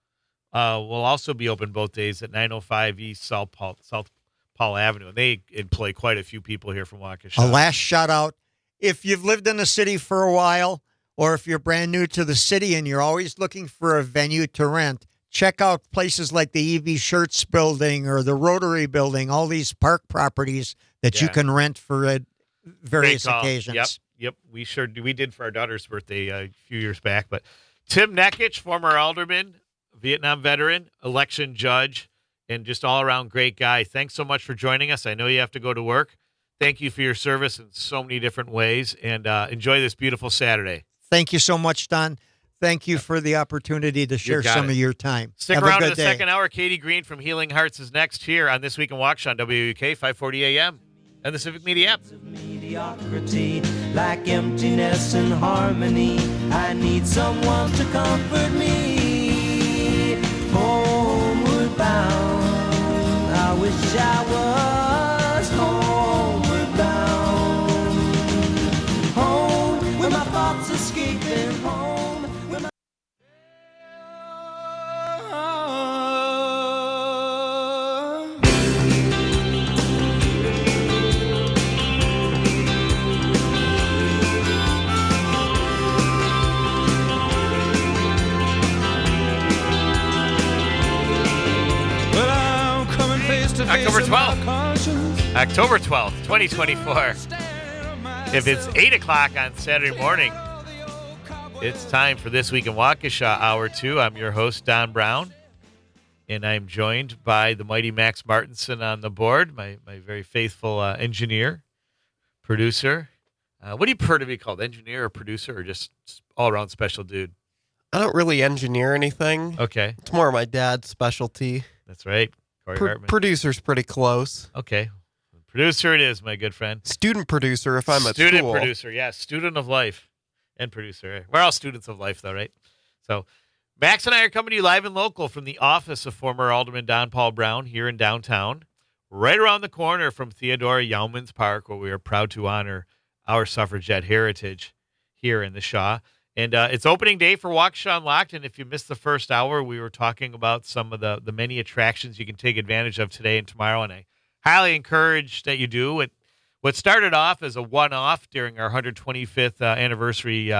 will also be open both days at 905 East South Paul Avenue. And they employ quite a few people here from Waukesha. A last shout out, if you've lived in the city for a while, or if you're brand new to the city and you're always looking for a venue to rent, check out places like the EV Shirts building or the Rotary building, all these park properties that you Yeah. can rent for various Great call. occasions. Yep. We sure do. We did for our daughter's birthday a few years back. But Tim Nekich, former alderman, Vietnam veteran, election judge, and just all around great guy. Thanks so much for joining us. I know you have to go to work. Thank you for your service in so many different ways, and enjoy this beautiful Saturday. Thank you so much, Don. Thank you for the opportunity to share got some it. of your time. Stick Have a around in good the day. second hour. Katie Green from Healing Hearts is next here on This Week in Waukesha on WUK 540 AM and the Civic Media app. Mediocrity, like emptiness and harmony. I need someone to comfort me. Homeward bound, I wish I was homeward bound. Home, where my thoughts escaping home. Where my But I'm coming face to face October with my 12th. conscience. October 12th, 2024. If it's 8 o'clock on Saturday morning, it's time for This Week in Waukesha, Hour 2. I'm your host, Don Brown, and I'm joined by the mighty Max Martinson on the board, my very faithful engineer, producer. What do you prefer to be called, engineer or producer, or just all-around special dude? I don't really engineer anything. Okay, It's more my dad's specialty. that's right. Corey Hartman. Producer's pretty close. Okay, producer it is, my good friend. Student producer if I'm at Student school. producer, yes. Student of life and producer. We're all students of life, though, right? So Max and I are coming to you live and local from the office of former Alderman Don Paul Brown here in downtown, right around the corner from Theodora Yaumans Park, where we are proud to honor our suffragette heritage here in the Shaw. And it's opening day for Waukesha Unlocked, and if you missed the first hour, we were talking about some of the many attractions you can take advantage of today and tomorrow, and I highly encourage that you do. What started off as a one-off during our 125th anniversary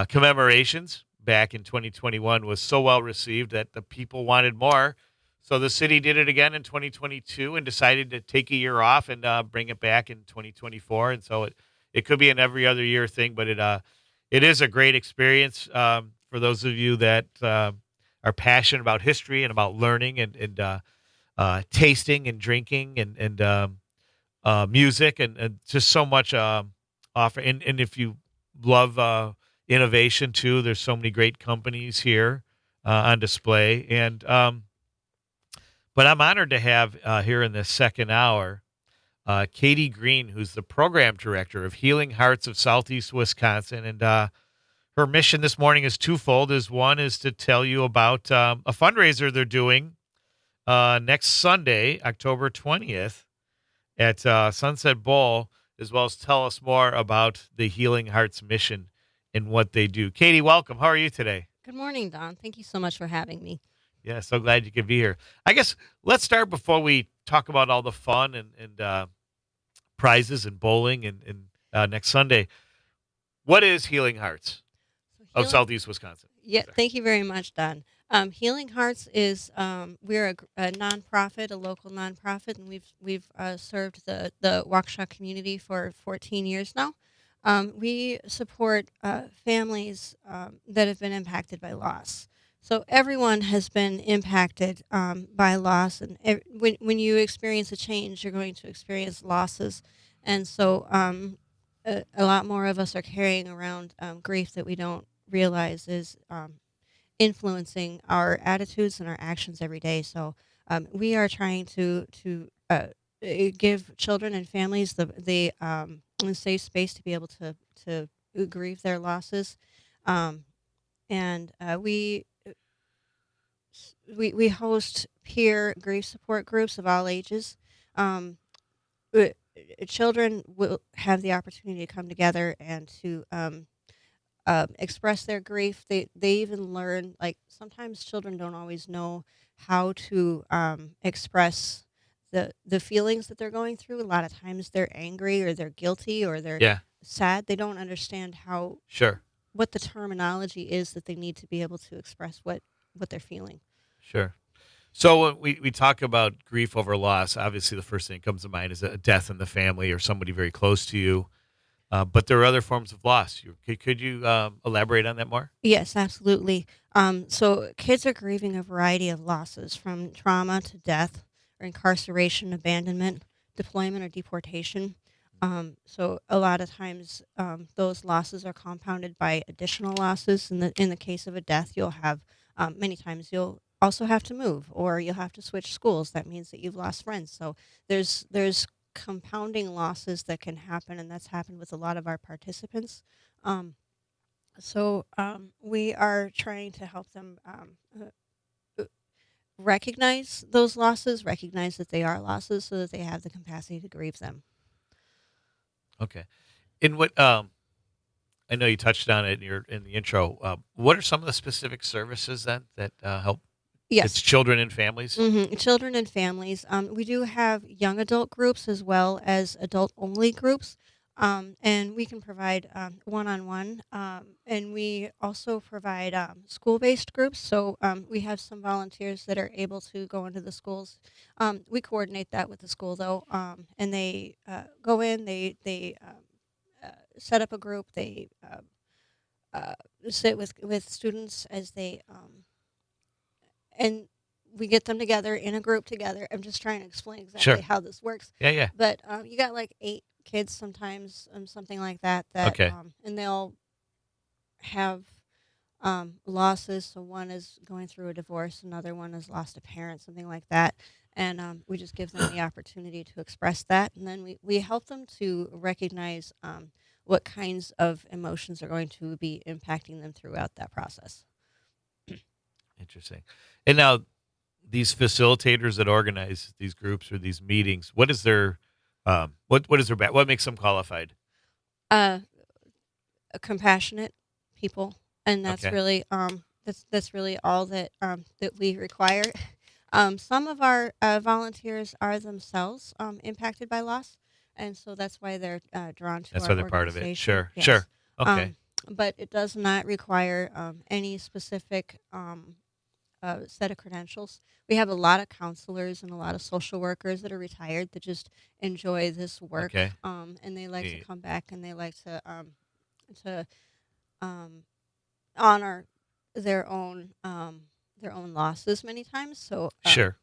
commemorations back in 2021 was so well received that the people wanted more. So the city did it again in 2022 and decided to take a year off and bring it back in 2024. And so it could be an every other year thing, but it is a great experience for those of you that are passionate about history and about learning and tasting and drinking and music and just so much offer. And if you love innovation too, there's so many great companies here on display. And but I'm honored to have here in this second hour Katie Green, who's the program director of Healing Hearts of Southeast Wisconsin. And her mission this morning is twofold. One is to tell you about a fundraiser they're doing next Sunday, October 20th at Sunset Bowl, as well as tell us more about the Healing Hearts mission and what they do. Katie, welcome. How are you today? Good morning, Don. Thank you so much for having me. Yeah, so glad you could be here. I guess let's start before we talk about all the fun and prizes and bowling and next Sunday. What is Healing Hearts of Southeast Wisconsin? Yeah, thank you very much, Don. Healing Hearts is we're a nonprofit, a local nonprofit, and we've served the Waukesha community for 14 years now. We support families that have been impacted by loss. So everyone has been impacted by loss, and when you experience a change, you're going to experience losses, and so a lot more of us are carrying around grief that we don't realize is influencing our attitudes and our actions every day. So we are trying to give children and families the safe space to be able to grieve their losses, and we host peer grief support groups of all ages. Children will have the opportunity to come together and to express their grief. They even learn, like, sometimes children don't always know how to express the feelings that they're going through. A lot of times they're angry or they're guilty or they're sad. They don't understand Sure. what the terminology is that they need to be able to express what they're feeling. Sure. So when we talk about grief over loss, obviously the first thing that comes to mind is a death in the family or somebody very close to you. But there are other forms of loss. Could you elaborate on that more? Yes, absolutely. So kids are grieving a variety of losses, from trauma to death or incarceration, abandonment, deployment or deportation. So a lot of times those losses are compounded by additional losses. In the case of a death, you'll have many times you'll also have to move, or you'll have to switch schools. That means that you've lost friends. So there's compounding losses that can happen, and that's happened with a lot of our participants. Um, so we are trying to help them uh, recognize those losses, recognize that they are losses, so that they have the capacity to grieve them. Okay. In what I know you touched on it in the intro. What are some of the specific services then that help Yes. its children and families? Children and families. We do have young adult groups as well as adult only groups. And we can provide one-on-one. And we also provide school based groups. So we have some volunteers that are able to go into the schools. We coordinate that with the school, though. And they go in, they set up a group, they sit with students as they. And we get them together in a group together. I'm just trying to explain exactly Sure. how this works. Yeah, yeah. But you got like 8 kids sometimes, something like that. Okay. And they'll have losses. So one is going through a divorce, another one has lost a parent, something like that. And we just give them the opportunity to express that, and then we help them to recognize what kinds of emotions are going to be impacting them throughout that process. Interesting. And now, these facilitators that organize these groups or these meetings, what is their what is their what makes them qualified? Uh, Compassionate people, and that's Okay. really that's really all that we require. Some of our volunteers are themselves impacted by loss, and so that's why they're drawn to That's our why they're part of it. organization. Sure, Yes. sure. Okay, But it does not require any specific set of credentials. We have a lot of counselors and a lot of social workers that are retired that just enjoy this work, okay. and they like to Neat. come back, and they like to um, honor their own losses many times. Sure.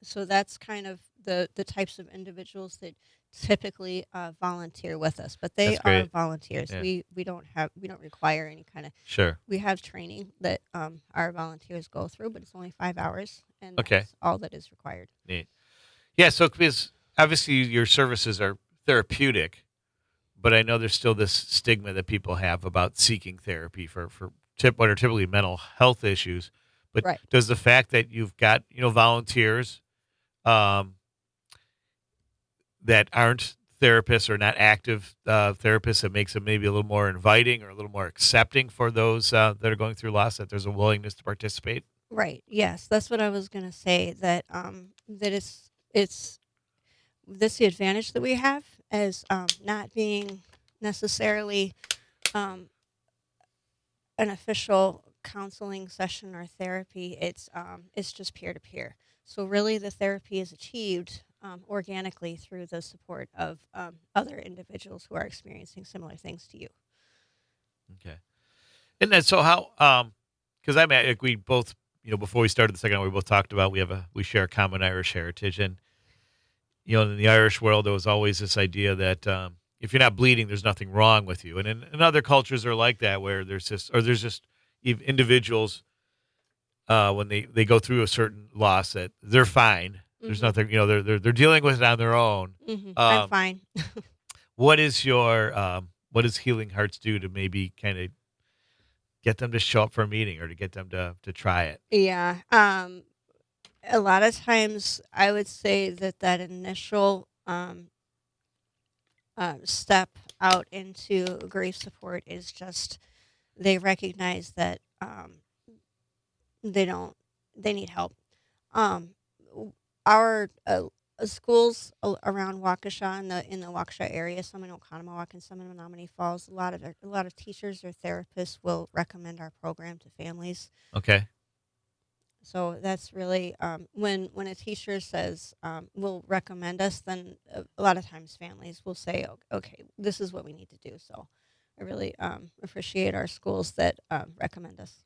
So that's kind of the types of individuals that typically volunteer with us, but they That's are great. volunteers. Yeah. We don't require any kind of. Sure. We have training that our volunteers go through, but it's only 5 hours, and Okay. that's all that is required. Neat. Yeah. So, because obviously your services are therapeutic, but I know there's still this stigma that people have about seeking therapy for what are typically mental health issues. But Right. does the fact that you've got volunteers um, that aren't therapists or not active therapists, that makes them maybe a little more inviting or a little more accepting for those that are going through loss, that there's a willingness to participate? Right. Yes, that's what I was going to say. That it's this the advantage that we have as not being necessarily um, an official counseling session or therapy. It's just peer to peer. So really, the therapy is achieved organically through the support of other individuals who are experiencing similar things to you. Okay. And then, so how, because I'm at, like, we both, before we started the second hour, we both talked about we share a common Irish heritage. And, in the Irish world, there was always this idea that if you're not bleeding, there's nothing wrong with you. And in other cultures are like that, where there's just individuals when they go through a certain loss, that they're fine. There's nothing, they're dealing with it on their own. I'm Um, fine. what is what does Healing Hearts do to maybe kind of get them to show up for a meeting, or to get them to try it? Yeah. A lot of times, I would say that initial step out into grief support is just they recognize that they need help. Um, w- our schools around Waukesha in the Waukesha area, some in Oconomowoc and some in Menominee Falls. A lot of teachers or therapists will recommend our program to families. Okay. So that's really when a teacher says will recommend us, then a lot of times families will say, okay, this is what we need to do. So I really appreciate our schools that recommend us.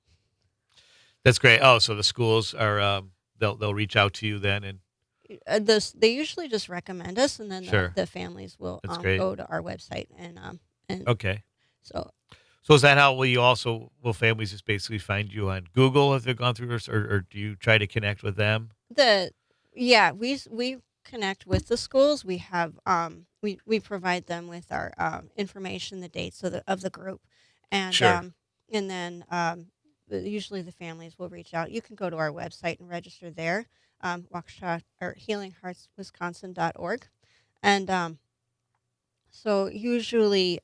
That's great. Oh, so the schools are they'll reach out to you then, and They usually just recommend us, and then Sure. the families will That's great. go to our website and okay. so So is that how will families just basically find you on Google if they've gone through this, or do you try to connect with them? we connect with the schools. We have we provide them with our information, the dates of the group, and Sure. and then usually the families will reach out. You can go to our website and register there, Waukesha or healingheartswisconsin.org, and so usually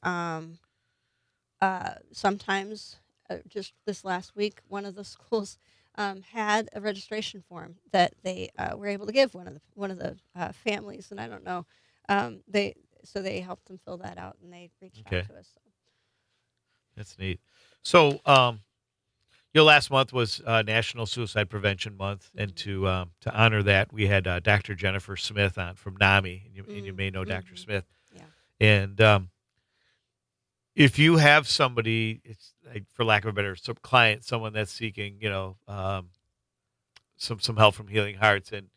sometimes just this last week, one of the schools had a registration form that they were able to give one of the families, and I don't know, they helped them fill that out, and they reached Okay. out to us. So. That's neat. So, your last month was National Suicide Prevention Month, and to honor that, we had Dr. Jennifer Smith on from NAMI, and you may know Dr. Smith. Yeah. And if you have somebody, it's like, for lack of a better client, someone that's seeking, some help from Healing Hearts, and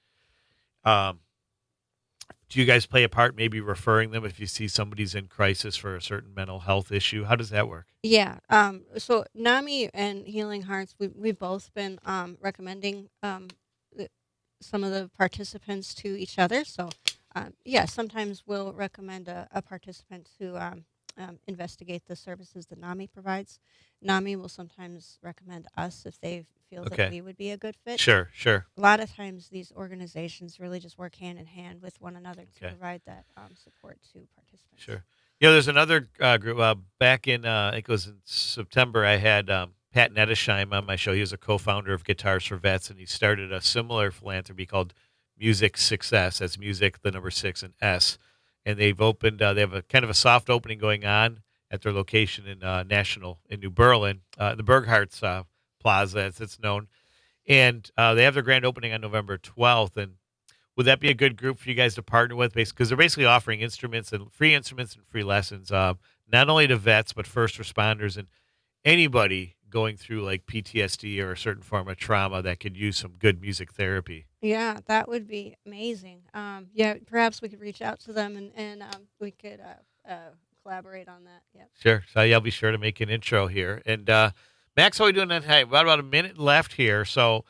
do you guys play a part, maybe referring them if you see somebody's in crisis for a certain mental health issue? How does that work? Yeah. So NAMI and Healing Hearts, we've both been recommending some of the participants to each other. So, sometimes we'll recommend a participant to investigate the services that NAMI provides. NAMI will sometimes recommend us if they feel Okay. that we would be a good fit. Sure. A lot of times these organizations really just work hand in hand with one another to Okay. provide that support to participants. Sure. There's another group back in, I think it was in September, I had Pat Nettesheim on my show. He was a co-founder of Guitars for Vets, and he started a similar philanthropy called Music Success. That's music, the number 6 and S. And they've opened, they have a kind of a soft opening going on at their location in New Berlin, the Burghart's Plaza, as it's known. And they have their grand opening on November 12th. And would that be a good group for you guys to partner with? Because they're basically offering free instruments and free lessons, not only to vets, but first responders and anybody going through like PTSD or a certain form of trauma that could use some good music therapy. Yeah, that would be amazing. Perhaps we could reach out to them and we could collaborate on that. Yeah. Sure. So I'll be sure to make an intro here. And Max, how are we doing that? Hey, about a minute left here. So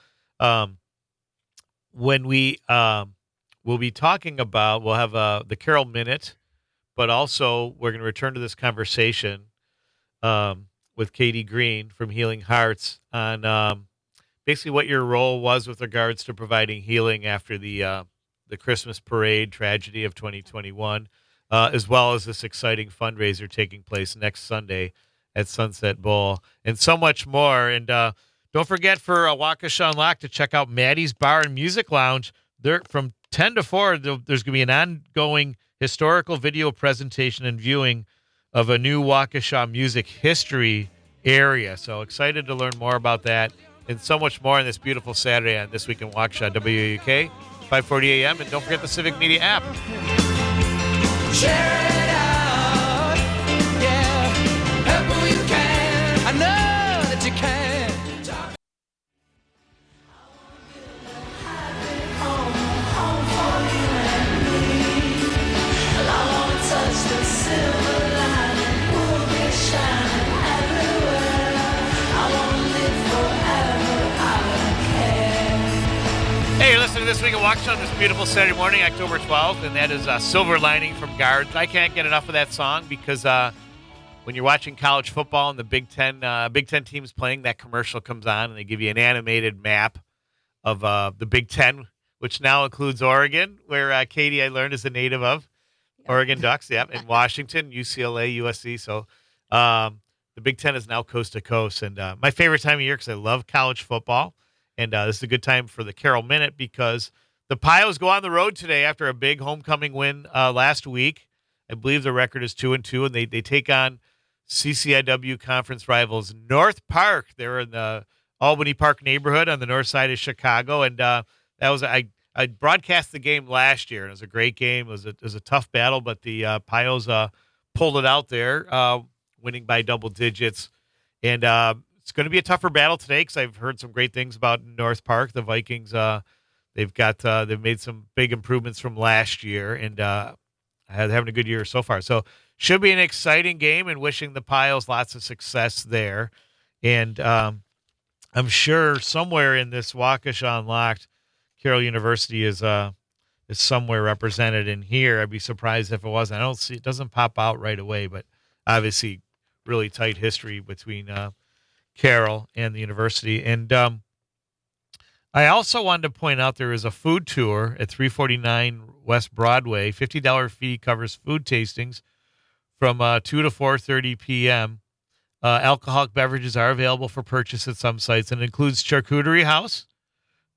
when we'll be talking about, we'll have the Carol Minute, but also we're going to return to this conversation with Katie Green from Healing Hearts on basically what your role was with regards to providing healing after the Christmas parade tragedy of 2021, as well as this exciting fundraiser taking place next Sunday at Sunset Bowl, and so much more. And don't forget for Waukesha Unlocked to check out Maddie's Bar and Music Lounge. They're from 10 to 4. There's going to be an ongoing historical video presentation and viewing of a new Waukesha music history area. So excited to learn more about that and so much more on this beautiful Saturday on This Week in Waukesha, WUK, 540 a.m. And don't forget the Civic Media app. Share it out, yeah. Help who you can. I know that you can. Hey, you're listening to This Week at Waukesha on this beautiful Saturday morning, October 12th, and that is Silver Lining from Guards. I can't get enough of that song because when you're watching college football and the Big Ten teams playing, that commercial comes on and they give you an animated map of the Big Ten, which now includes Oregon, where Katie, I learned, is a native of. Oregon Ducks, and Washington, UCLA, USC. So the Big Ten is now coast to coast, and my favorite time of year because I love college football. And this is a good time for the Carol Minute because the Pios go on the road today after a big homecoming win last week. I believe the record is 2-2, and they take on CCIW conference rivals North Park. They're in the Albany Park neighborhood on the north side of Chicago, and that was I broadcast the game last year, and it was a great game. It was a tough battle, but the Pios pulled it out there, winning by double digits. And it's going to be a tougher battle today because I've heard some great things about North Park. The Vikings, they've made some big improvements from last year, and having a good year so far. So should be an exciting game, and wishing the Pios lots of success there. And I'm sure somewhere in this Waukesha Unlocked, Carroll University is somewhere represented in here. I'd be surprised if it wasn't. I don't see it doesn't pop out right away, but obviously really tight history between Carroll and the university. And I also wanted to point out there is a food tour at 349 West Broadway. $50 fee covers food tastings from 2 to 4:30 p.m. Alcoholic beverages are available for purchase at some sites, and includes Charcuterie House.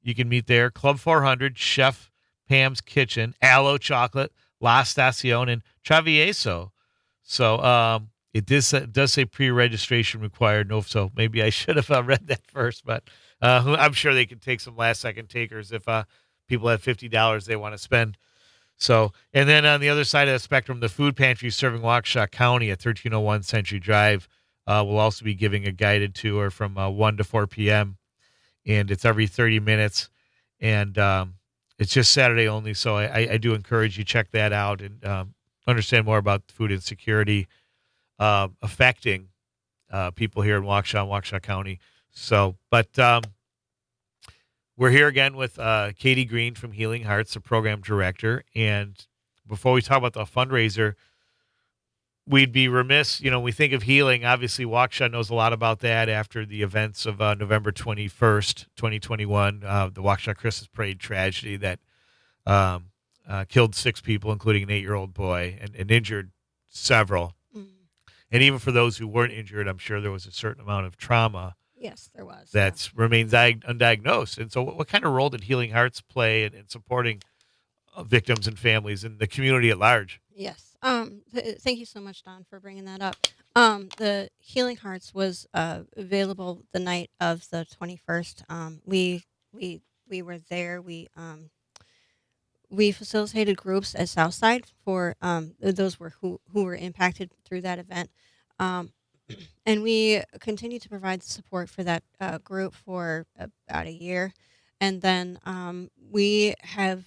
You can meet there. Club 400, Chef Pam's Kitchen, Aloe Chocolate, La Stacion, and Travieso. So it does say pre-registration required. No, so maybe I should have read that first, but I'm sure they can take some last-second takers if people have $50 they want to spend. So, and then on the other side of the spectrum, the food pantry serving Waukesha County at 1301 Century Drive will also be giving a guided tour from 1 to 4 p.m., and it's every 30 minutes, and it's just Saturday only, so I do encourage you check that out and understand more about food insecurity affecting people here in Waukesha County. So, but we're here again with Katie Green from Healing Hearts, the program director, and before we talk about the fundraiser, we'd be remiss, we think of healing. Obviously, Waukesha knows a lot about that after the events of November 21st, 2021, the Waukesha Christmas Parade tragedy that killed 6 people, including an 8-year-old boy, and injured several. Mm. And even for those who weren't injured, I'm sure there was a certain amount of trauma. Yes, there was. That remains undiagnosed. And so what kind of role did Healing Hearts play in supporting victims and families and the community at large? Yes. Thank you so much, Don, for bringing that up. The Healing Hearts was available the night of the 21st. We were there. We facilitated groups at Southside for those who were impacted through that event, and we continue to provide support for that group for about a year, and then we have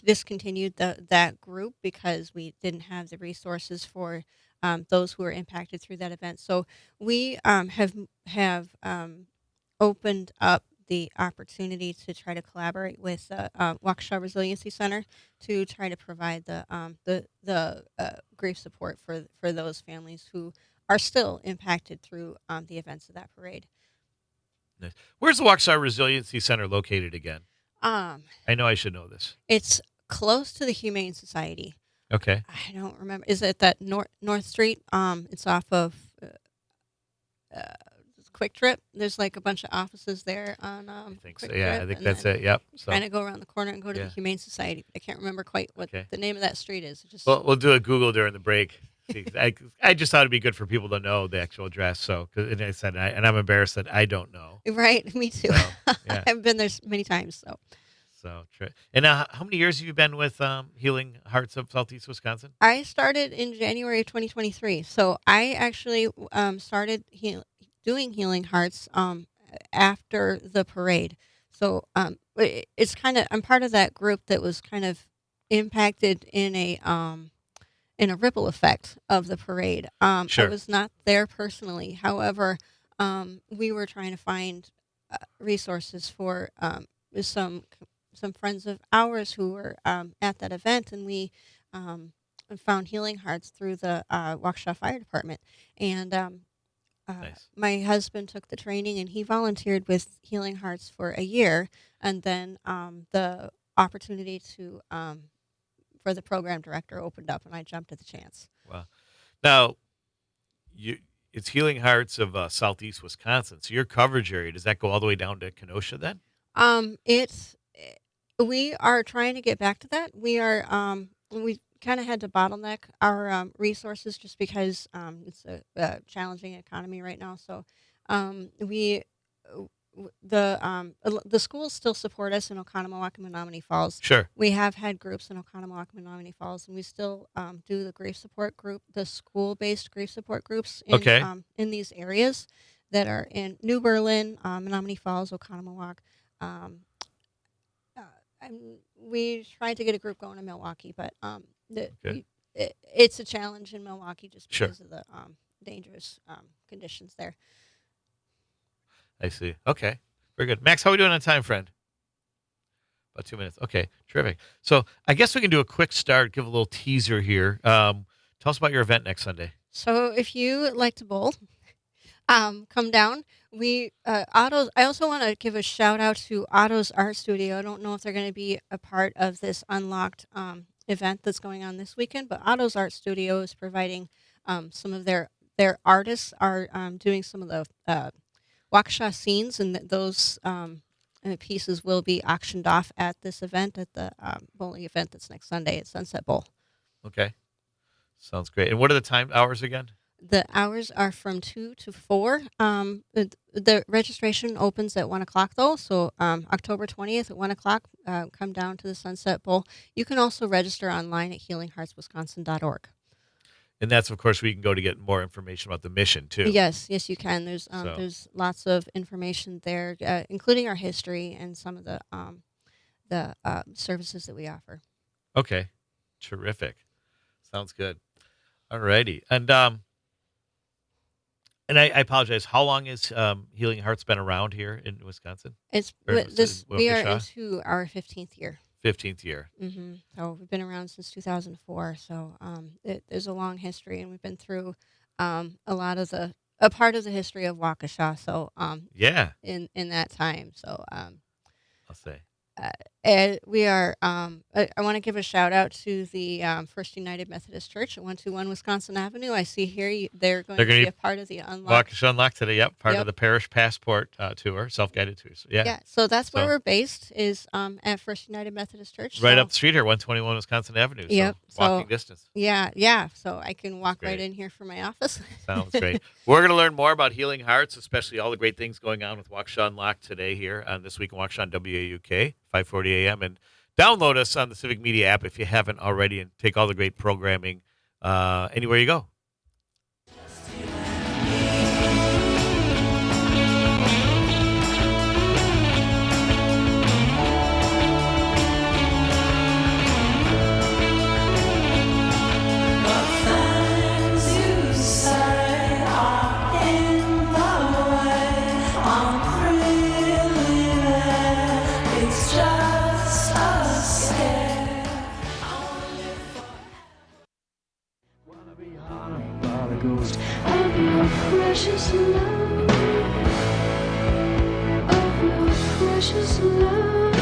discontinued that group because we didn't have the resources for those who were impacted through that event. So we have opened up the opportunity to try to collaborate with the Waukesha Resiliency Center to try to provide the grief support for those families who are still impacted through the events of that parade. Nice. Where's the Waukesha Resiliency Center located again? I know I should know this. It's close to the Humane Society. Okay. I don't remember. Is it that North Street? It's off of Quick Trip. There's like a bunch of offices there on I think so. Quick Yeah, Trip, I think and that's then it. Yep. So Kind of go around the corner and go to Yeah. the Humane Society. But I can't remember quite what Okay. the name of that street is. It just we'll do a Google during the break. See, I just thought it'd be good for people to know the actual address. So, and I said, and I'm embarrassed that I don't know. right. Me too. So, yeah. I've been there many times. So And how many years have you been with Healing Hearts of Southeast Wisconsin? I started in January of 2023. So I actually started doing Healing Hearts after the parade. So it's kind of I'm part of that group that was kind of impacted in a ripple effect of the parade. Sure. I was not there personally. However, we were trying to find resources for some friends of ours who were at that event, and we found Healing Hearts through the Waukesha Fire Department. And Nice. my husband took the training, and he volunteered with Healing Hearts for a year, and then the opportunity for the program director opened up, and I jumped at the chance. Wow. Now, it's Healing Hearts of Southeast Wisconsin. So your coverage area, does that go all the way down to Kenosha then? It's we are trying to get back to that. We kind of had to bottleneck our resources just because it's a challenging economy right now. So we the schools still support us in Oconomowoc and Menominee Falls. Sure. We have had groups in Oconomowoc, Menominee Falls, and we still do the grief support group, the school-based grief support groups Okay. In these areas that are in New Berlin, Menominee Falls, Oconomowoc. Um, we tried to get a group going in Milwaukee, but Okay. it's a challenge in Milwaukee just Sure. because of the dangerous conditions there. I see. Okay. Very good. Max, how are we doing on time, friend? About 2 minutes. Okay. Terrific. So I guess we can do a quick start, give a little teaser here. Tell us about your event next Sunday. So if you like to bowl, come down. We Otto's. I also want to give a shout out to Otto's Art Studio. I don't know if they're going to be a part of this unlocked event that's going on this weekend, but Otto's Art Studio is providing some of their artists are doing some of the Waukesha scenes, and those pieces will be auctioned off at this event, at the bowling event that's next Sunday at Sunset Bowl. Okay. Sounds great. And what are the hours again? The hours are from 2 to 4. The registration opens at 1 o'clock, though. So October 20th at 1 o'clock, come down to the Sunset Bowl. You can also register online at healingheartswisconsin.org. And that's, of course, where you can go to get more information about the mission, too. Yes, you can. There's So- there's lots of information there, including our history and some of the services that we offer. Okay. Terrific. Sounds good. All righty. And I apologize. How long has Healing Hearts been around here in Wisconsin? It's Or we are Waukesha? into our 15th year. 15th year. So we've been around since 2004. So there's a long history, and we've been through a part of the history of Waukesha. So Yeah, in that time, so I'll say. and we are. I want to give a shout out to the First United Methodist Church at 121 Wisconsin Avenue. I see here they're going to be a part of the Unlocked. Waukesha Unlocked today. Yep, part Yep. of the Parish Passport tour, self-guided tour. So, yeah. Yeah, so that's where So- we're based is at First United Methodist Church. Right so, up the street here, 121 Wisconsin Avenue. So Yep, so- walking distance. Yeah. So I can walk right Great. in here from my office. Sounds great. We're going to learn more about Healing Hearts, especially all the great things going on with Waukesha Unlocked today here on This Week in Waukesha on WAUK, 540 a.m. And download us on the Civic Media app if you haven't already, and take all the great programming anywhere you go. Precious love, of your precious love.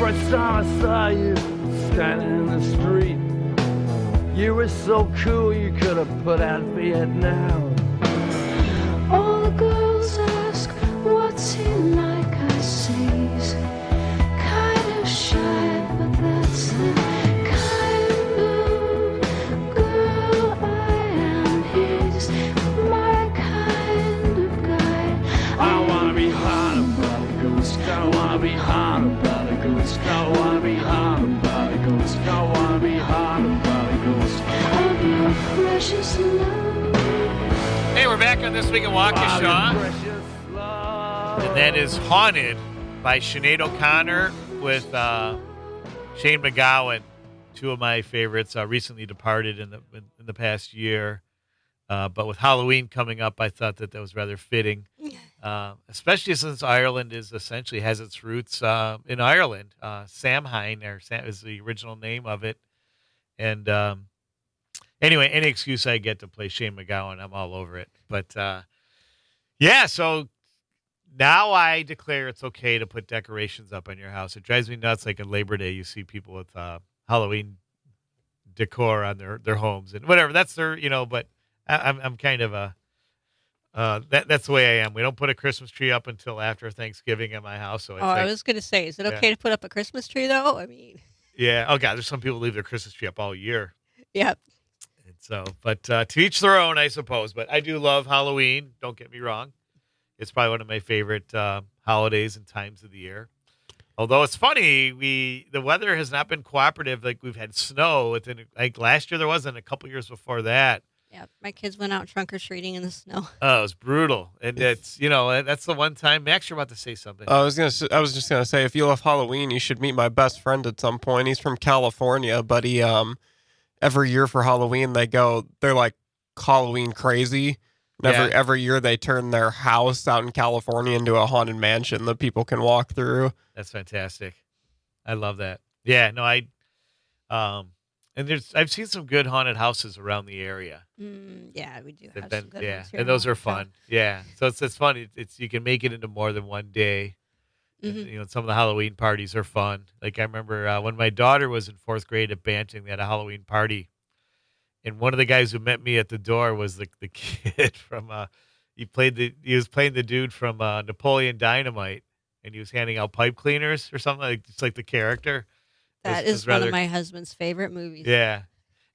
First time I saw you standing in the street, you were so cool you could have put out Vietnam. All the girls ask, what's he like? I say he's kind of shy, but that's the kind of girl I am. He's my kind of guy. I wanna be haunted by a ghost. I wanna be haunted by a ghost. I wanna be haunted by a ghost. I wanna be haunted by a ghost. Of your precious love. Hey, we're back on This Week in Waukesha. Precious love. And that is Haunted by Sinead O'Connor with Shane McGowan, two of my favorites, recently departed in the past year. But with Halloween coming up, I thought that was rather fitting, especially since Ireland essentially has its roots in Ireland. Samhain is the original name of it. And anyway, any excuse I get to play Shane McGowan, I'm all over it. But yeah, so now I declare it's okay to put decorations up on your house. It drives me nuts. Like on Labor Day, you see people with Halloween decor on their homes and whatever. That's their, but I'm kind of that's the way I am. We don't put a Christmas tree up until after Thanksgiving at my house. So it's Oh, I like, was going to say, is it yeah. okay to put up a Christmas tree though? I mean, yeah. Oh God, there's some people leave their Christmas tree up all year. yeah. And so, but to each their own, I suppose. But I do love Halloween. Don't get me wrong. It's probably one of my favorite holidays and times of the year. Although it's funny, the weather has not been cooperative. Like we've had snow within, like last year there wasn't, a couple years before that. Yeah, my kids went out trunk or treating in the snow. Oh, it was brutal. And it's, that's the one time. Max, you're about to say something. I was just gonna say, if you love Halloween, you should meet my best friend at some point. He's from California, but he every year for Halloween they're like Halloween crazy. And every year they turn their house out in California into a haunted mansion that people can walk through. That's fantastic. I love that. Yeah, no, and I've seen some good haunted houses around the area. Yeah, we do They've have been, some good yeah, ones here. and in those are Waukesha. fun. Yeah, so it's fun. It's you can make it into more than one day. Mhm. And, some of the Halloween parties are fun. Like I remember when my daughter was in 4th grade at Banting, they had a Halloween party, and one of the guys who met me at the door was the kid from he was playing the dude from Napoleon Dynamite, and he was handing out pipe cleaners or something, like just like the character. That is one of my husband's favorite movies. Yeah.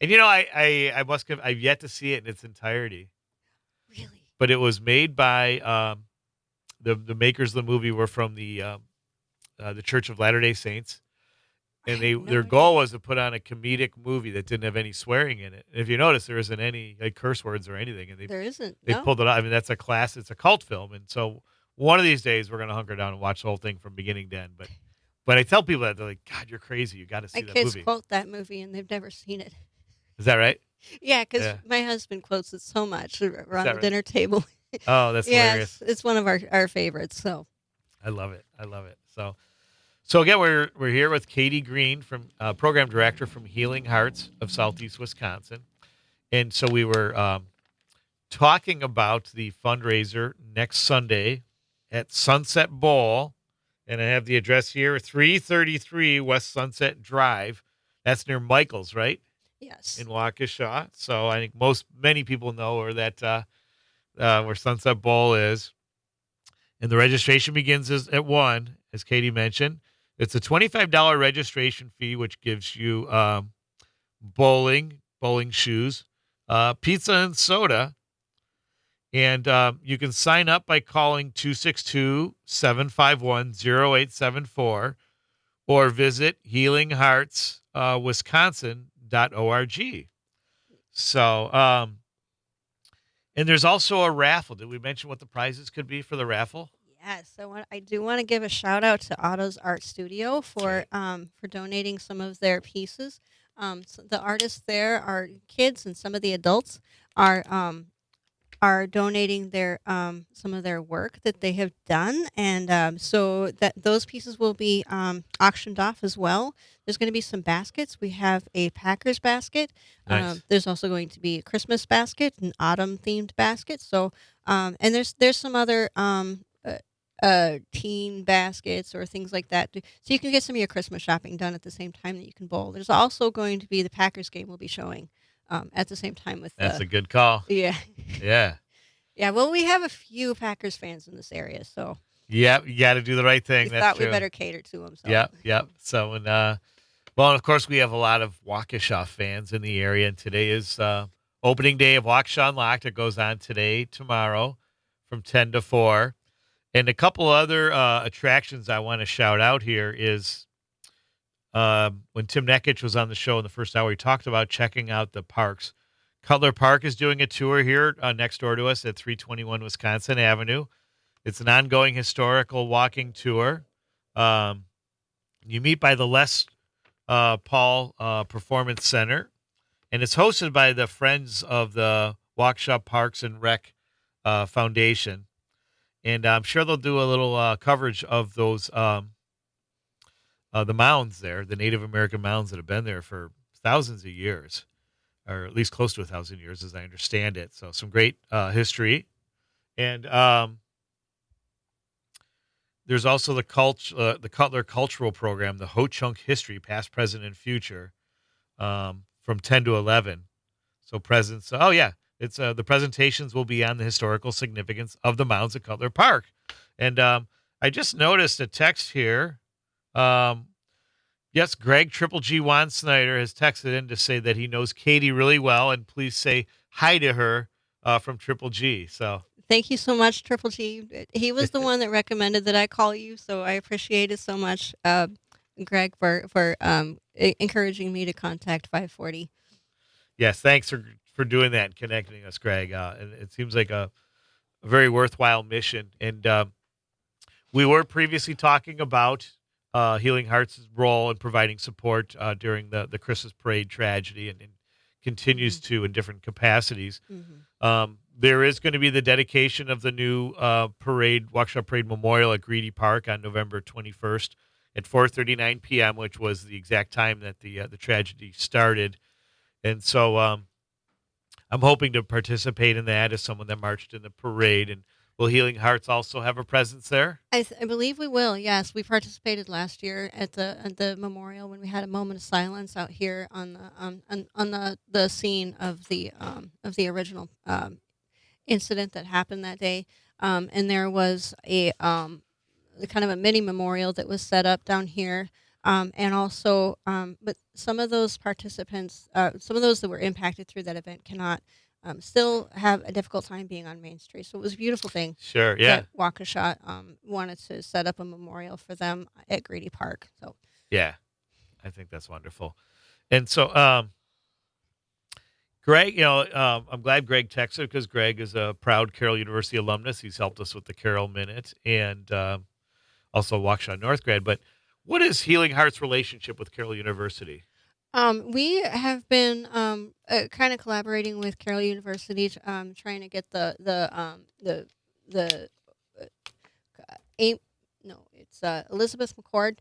And I've yet to see it in its entirety. Really? But it was made by the makers of the movie were from the Church of Latter-day Saints. And their goal was to put on a comedic movie that didn't have any swearing in it. And if you notice, there isn't any like curse words or anything. And There isn't. they No. pulled it out. I mean, it's a cult film. And so one of these days we're gonna hunker down and watch the whole thing from beginning to end. But I tell people that they're like, God, you're crazy. You got to see My that kids movie. quote that movie and they've never seen it. Is that right? Yeah, because Yeah. my husband quotes it so much around that the right? dinner table. Oh, that's Yeah, hilarious. it's one of our favorites. So I love it. So again, we're here with Katie Green, from program director from Healing Hearts of Southeast Wisconsin, and so we were talking about the fundraiser next Sunday at Sunset Bowl, and I have the address here: 333 West Sunset Drive. That's near Michael's, right? yes, In Waukesha. So I think many people know where Sunset Bowl is. And the registration begins at 1, as Katie mentioned. It's a $25 registration fee, which gives you bowling shoes, pizza and soda. And you can sign up by calling 262-751-0874 or visit healingheartswisconsin.org. So, and there's also a raffle. Did we mention what the prizes could be for the raffle? yes. So I do want to give a shout out to Otto's Art Studio for donating some of their pieces. So the artists there are kids, and some of the adults are donating their some of their work that they have done, and so that those pieces will be auctioned off as well. There's going to be some baskets. We have a Packers basket. Nice. There's also going to be a Christmas basket, an autumn themed basket. So and there's some other teen baskets or things like that. So you can get some of your Christmas shopping done at the same time that you can bowl. There's also going to be the Packers game will be showing at the same time with That's a good call. yeah. Yeah. Yeah, well, we have a few Packers fans in this area, so Yep. You got to do the right thing. we That's thought true. we better cater to them. So. Yep. So, and of course, we have a lot of Waukesha fans in the area, and today is opening day of Waukesha Unlocked. It goes on today, tomorrow, from 10 to 4. And a couple other attractions I want to shout out here is when Tim Nekich was on the show in the first hour, he talked about checking out the parks. Cutler Park is doing a tour here next door to us at 321 Wisconsin Avenue. It's an ongoing historical walking tour. You meet by the Les Paul Performance Center, and it's hosted by the Friends of the Waukesha Parks and Rec Foundation. And I'm sure they'll do a little coverage of those the mounds there, the Native American mounds that have been there for thousands of years, or at least close to 1,000 years, as I understand it. So some great history. And there's also the Cutler Cultural Program, the Ho Chunk History, Past, Present, and Future, for from 10 to 11. So presents. Oh yeah, it's the presentations will be on the historical significance of the mounds at Cutler Park. And I just noticed a text here. Yes, Greg Triple G Juan Snyder has texted in to say that he knows Katie really well, and please say hi to her from Triple G. So Thank you so much, Triple G. He was the one that recommended that I call you, so I appreciate it so much, Greg, for encouraging me to contact 540. yes, thanks for doing that and connecting us, Greg. And it seems like a very worthwhile mission. And we were previously talking about Healing Hearts' role in providing support during the Christmas parade tragedy, and continues to in different capacities. There is going to be the dedication of the new parade, Waukesha Parade Memorial at Greedy Park on November 21st at 4:39 p.m., which was the exact time that the tragedy started. And so I'm hoping to participate in that as someone that marched in the parade. And will Healing Hearts also have a presence there? I believe we will. Yes, we participated last year at the memorial when we had a moment of silence out here on the scene of the original incident that happened that day. And there was a kind of a mini memorial that was set up down here. And also, but some of those participants, some of those that were impacted through that event cannot still have a difficult time being on Main Street. So it was a beautiful thing. Sure, yeah. That Waukesha wanted to set up a memorial for them at Greedy Park. So Yeah, I think that's wonderful. And so, Greg, I'm glad Greg texted because Greg is a proud Carroll University alumnus. He's helped us with the Carroll Minute and also Waukesha North grad. But what is Healing Hearts' relationship with Carroll University? we have been kind of collaborating with Carroll University, trying to get the aim. No, it's Elizabeth McCord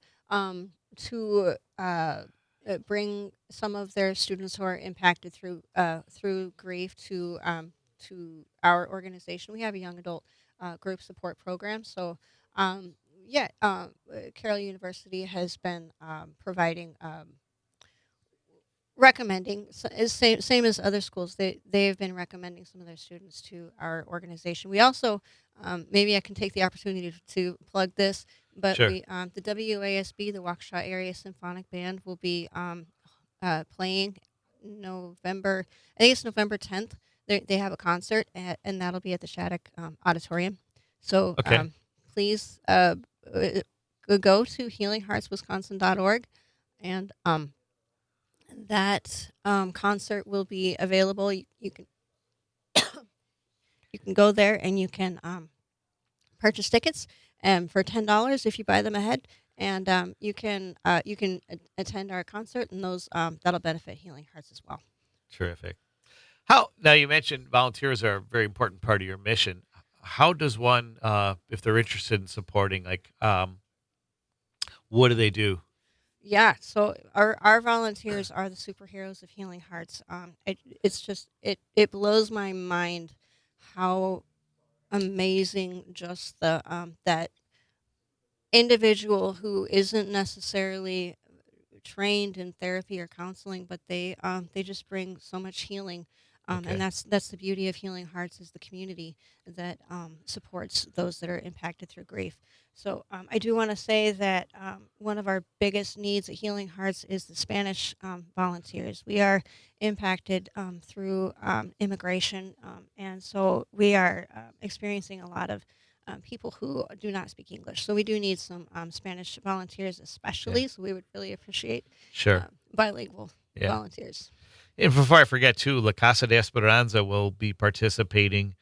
to bring some of their students who are impacted through grief to our organization. We have a young adult group support program. So, Carroll University has been providing. Recommending same as other schools, they have been recommending some of their students to our organization. We also maybe I can take the opportunity to plug this, but Sure. the WASB, the Waukesha Area Symphonic Band, will be playing November. I think it's November 10th. They have a concert and that'll be at the Shattuck Auditorium. So Okay. please go to healingheartswisconsin.org and that concert will be available. You can you can go there and you can purchase tickets for $10 if you buy them ahead, and you can attend our concert, and those that'll benefit Healing Hearts as well. Terrific. How now you mentioned volunteers are a very important part of your mission. How does one, if they're interested in supporting, what do they do? Yeah, so our volunteers are the superheroes of Healing Hearts. It blows my mind how amazing just the that individual who isn't necessarily trained in therapy or counseling, but they just bring so much healing. Okay. And that's the beauty of Healing Hearts is the community that supports those that are impacted through grief. So I do want to say that one of our biggest needs at Healing Hearts is the Spanish volunteers. We are impacted through immigration, and so we are experiencing a lot of people who do not speak English. So we do need some Spanish volunteers, especially. So we would really appreciate Sure. bilingual Yeah. volunteers. And before I forget, too, La Casa de Esperanza will be participating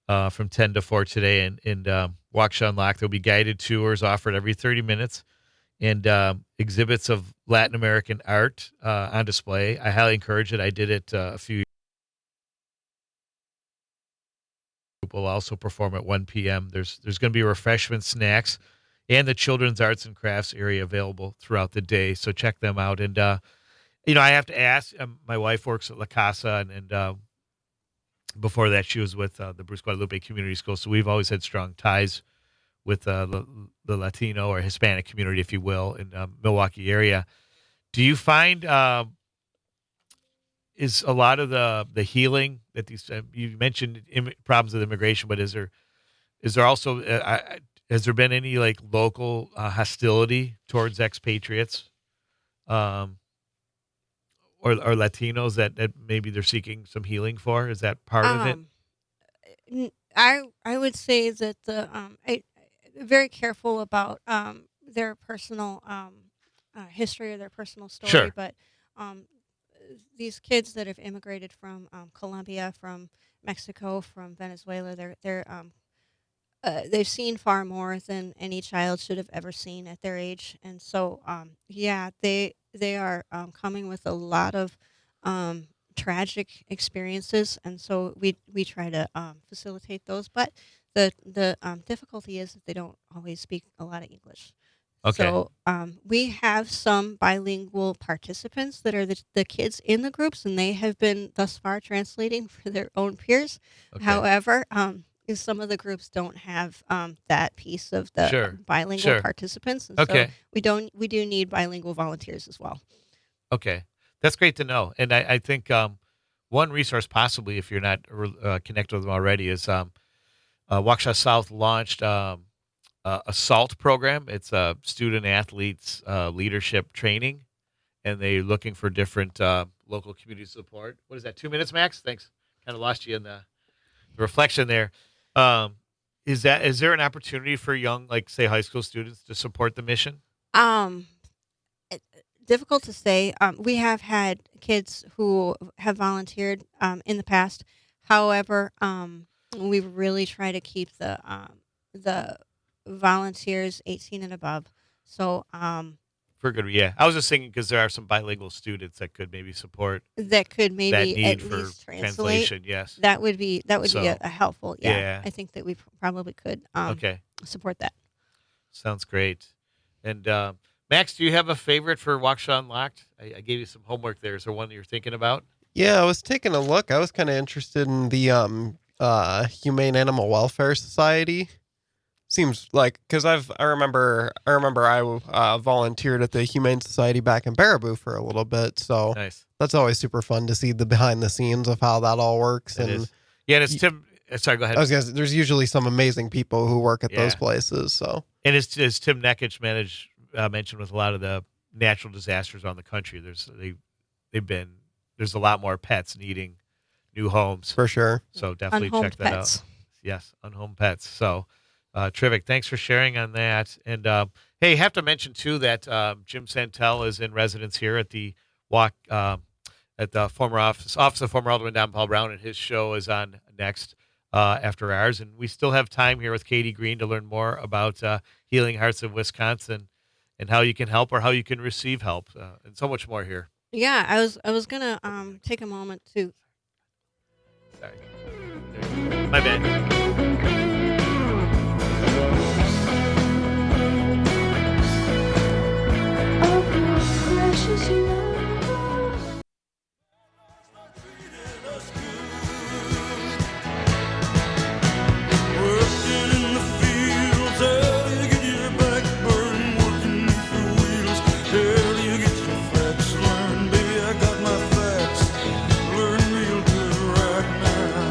from 10 to 4 today in Waukesha Unlocked. There'll be guided tours offered every 30 minutes and exhibits of Latin American art on display. I highly encourage it. I did it a few years ago. Will also perform at 1 p.m. There's going to be refreshments, snacks, and the children's arts and crafts area available throughout the day. So check them out. And I have to ask. My wife works at La Casa, and before that, she was with the Bruce Guadalupe Community School. So we've always had strong ties with the Latino or Hispanic community, if you will, in Milwaukee area. Do you find is a lot of the healing that these you mentioned problems with immigration, but is there also has there been any like local hostility towards expatriates, um, or Latinos that maybe they're seeking some healing for? Is that part of it? Um, I would say that very careful about their personal history or their personal story, Sure. but um, these kids that have immigrated from Colombia, from Mexico, from Venezuela, they've seen far more than any child should have ever seen at their age, and so yeah, they are coming with a lot of um, tragic experiences, and so we try to facilitate those. But the difficulty is that they don't always speak a lot of English. Okay. So we have some bilingual participants that are the kids in the groups, and they have been thus far translating for their own peers. Okay. However, is some of the groups don't have that piece of the Sure. bilingual Sure. participants, and Okay. so we do need bilingual volunteers as well. Okay, that's great to know. And I think one resource, possibly if you're not connected with them already, is Waukesha South launched a SALT program. It's a student athletes leadership training, and they're looking for different local community support. What is that? 2 minutes, Max? Thanks. Kind of lost you in the reflection there. Is there an opportunity for young, like say high school students, to support the mission? Um, Difficult to say. We have had kids who have volunteered in the past. However, we really try to keep the volunteers 18 and above. So For good, yeah. I was just thinking because there are some bilingual students that could maybe support that could that maybe need at for least translate. translation. Yes. That would be So, a helpful. Yeah, yeah. I think that we probably could Okay. support that. Sounds great. And Max, do you have a favorite for Waukesha Unlocked? I gave you some homework there. Is there one that you're thinking about? Yeah, I was taking a look. I was kind of interested in the Humane Animal Welfare Society. Seems like because I remember I volunteered at the Humane Society back in Baraboo for a little bit, so Nice. that's always super fun to see the behind the scenes of how that all works. It And is. Yeah, and it's Tim. Sorry, go ahead. I was gonna say, there's usually some amazing people who work at those Yeah. places. So And as Tim Nekich mentioned with a lot of the natural disasters around the country, there's a lot more pets needing new homes. for sure. So definitely Unhomed check that pets. out. Yes, unhomed pets. So terrific. Thanks for sharing on that. And hey, have to mention too that Jim Santel is in residence here at the at the former office of former Alderman Don Paul Brown, and his show is on next after ours. And we still have time here with Katie Green to learn more about Healing Hearts of Wisconsin and how you can help or how you can receive help, and so much more here. Yeah, I was gonna take a moment to Sorry. My bad. of your precious love. Working in the fields, how do you get your back burning? Working with the wheels, how do you get your facts learned? Baby, I got my facts, learn real good right now.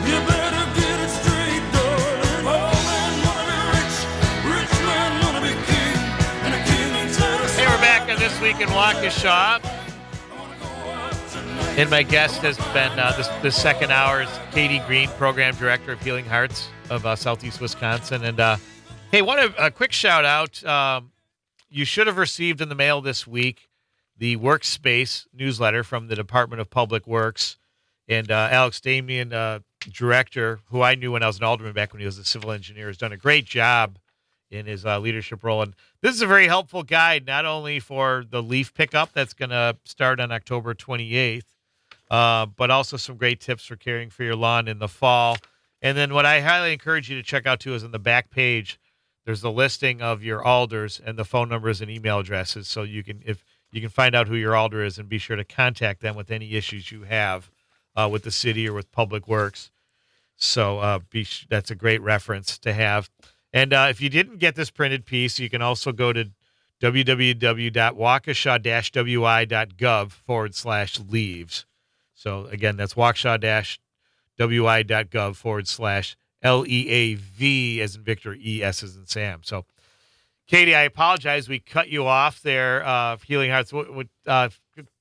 You better get it straight, darling. All men wanna be rich man wanna be king, and a king needs a Hey, we're back on This Week in Waukesha. And my guest has been this second hour's Katie Green, Program Director of Healing Hearts of Southeast Wisconsin. And hey, a quick shout out. You should have received in the mail this week the Workspace newsletter from the Department of Public Works. And Alex Damian, Director, who I knew when I was an alderman back when he was a civil engineer, has done a great job in his leadership role. And this is a very helpful guide, not only for the leaf pickup that's going to start on October 28th, but also some great tips for caring for your lawn in the fall. And then what I highly encourage you to check out, too, is on the back page, there's the listing of your alders and the phone numbers and email addresses. So you can find out who your alder is and be sure to contact them with any issues you have with the city or with Public Works. So that's a great reference to have. And if you didn't get this printed piece, you can also go to www.waukesha-wi.gov/leaves. So again, that's waukesha-wi.gov/LEAV as in Victor, ES as in Sam. So, Katie, I apologize. We cut you off there. Healing Hearts.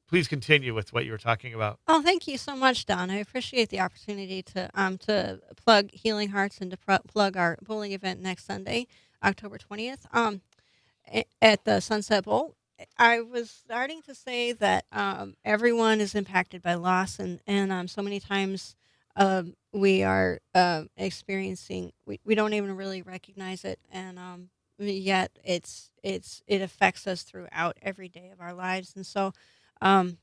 Please continue with what you were talking about. Oh, thank you so much, Don. I appreciate the opportunity to plug Healing Hearts and to plug our bowling event next Sunday, October 20th. At the Sunset Bowl. I was starting to say that everyone is impacted by loss, and so many times we are experiencing we don't even really recognize it, and yet it affects us throughout every day of our lives, and so um,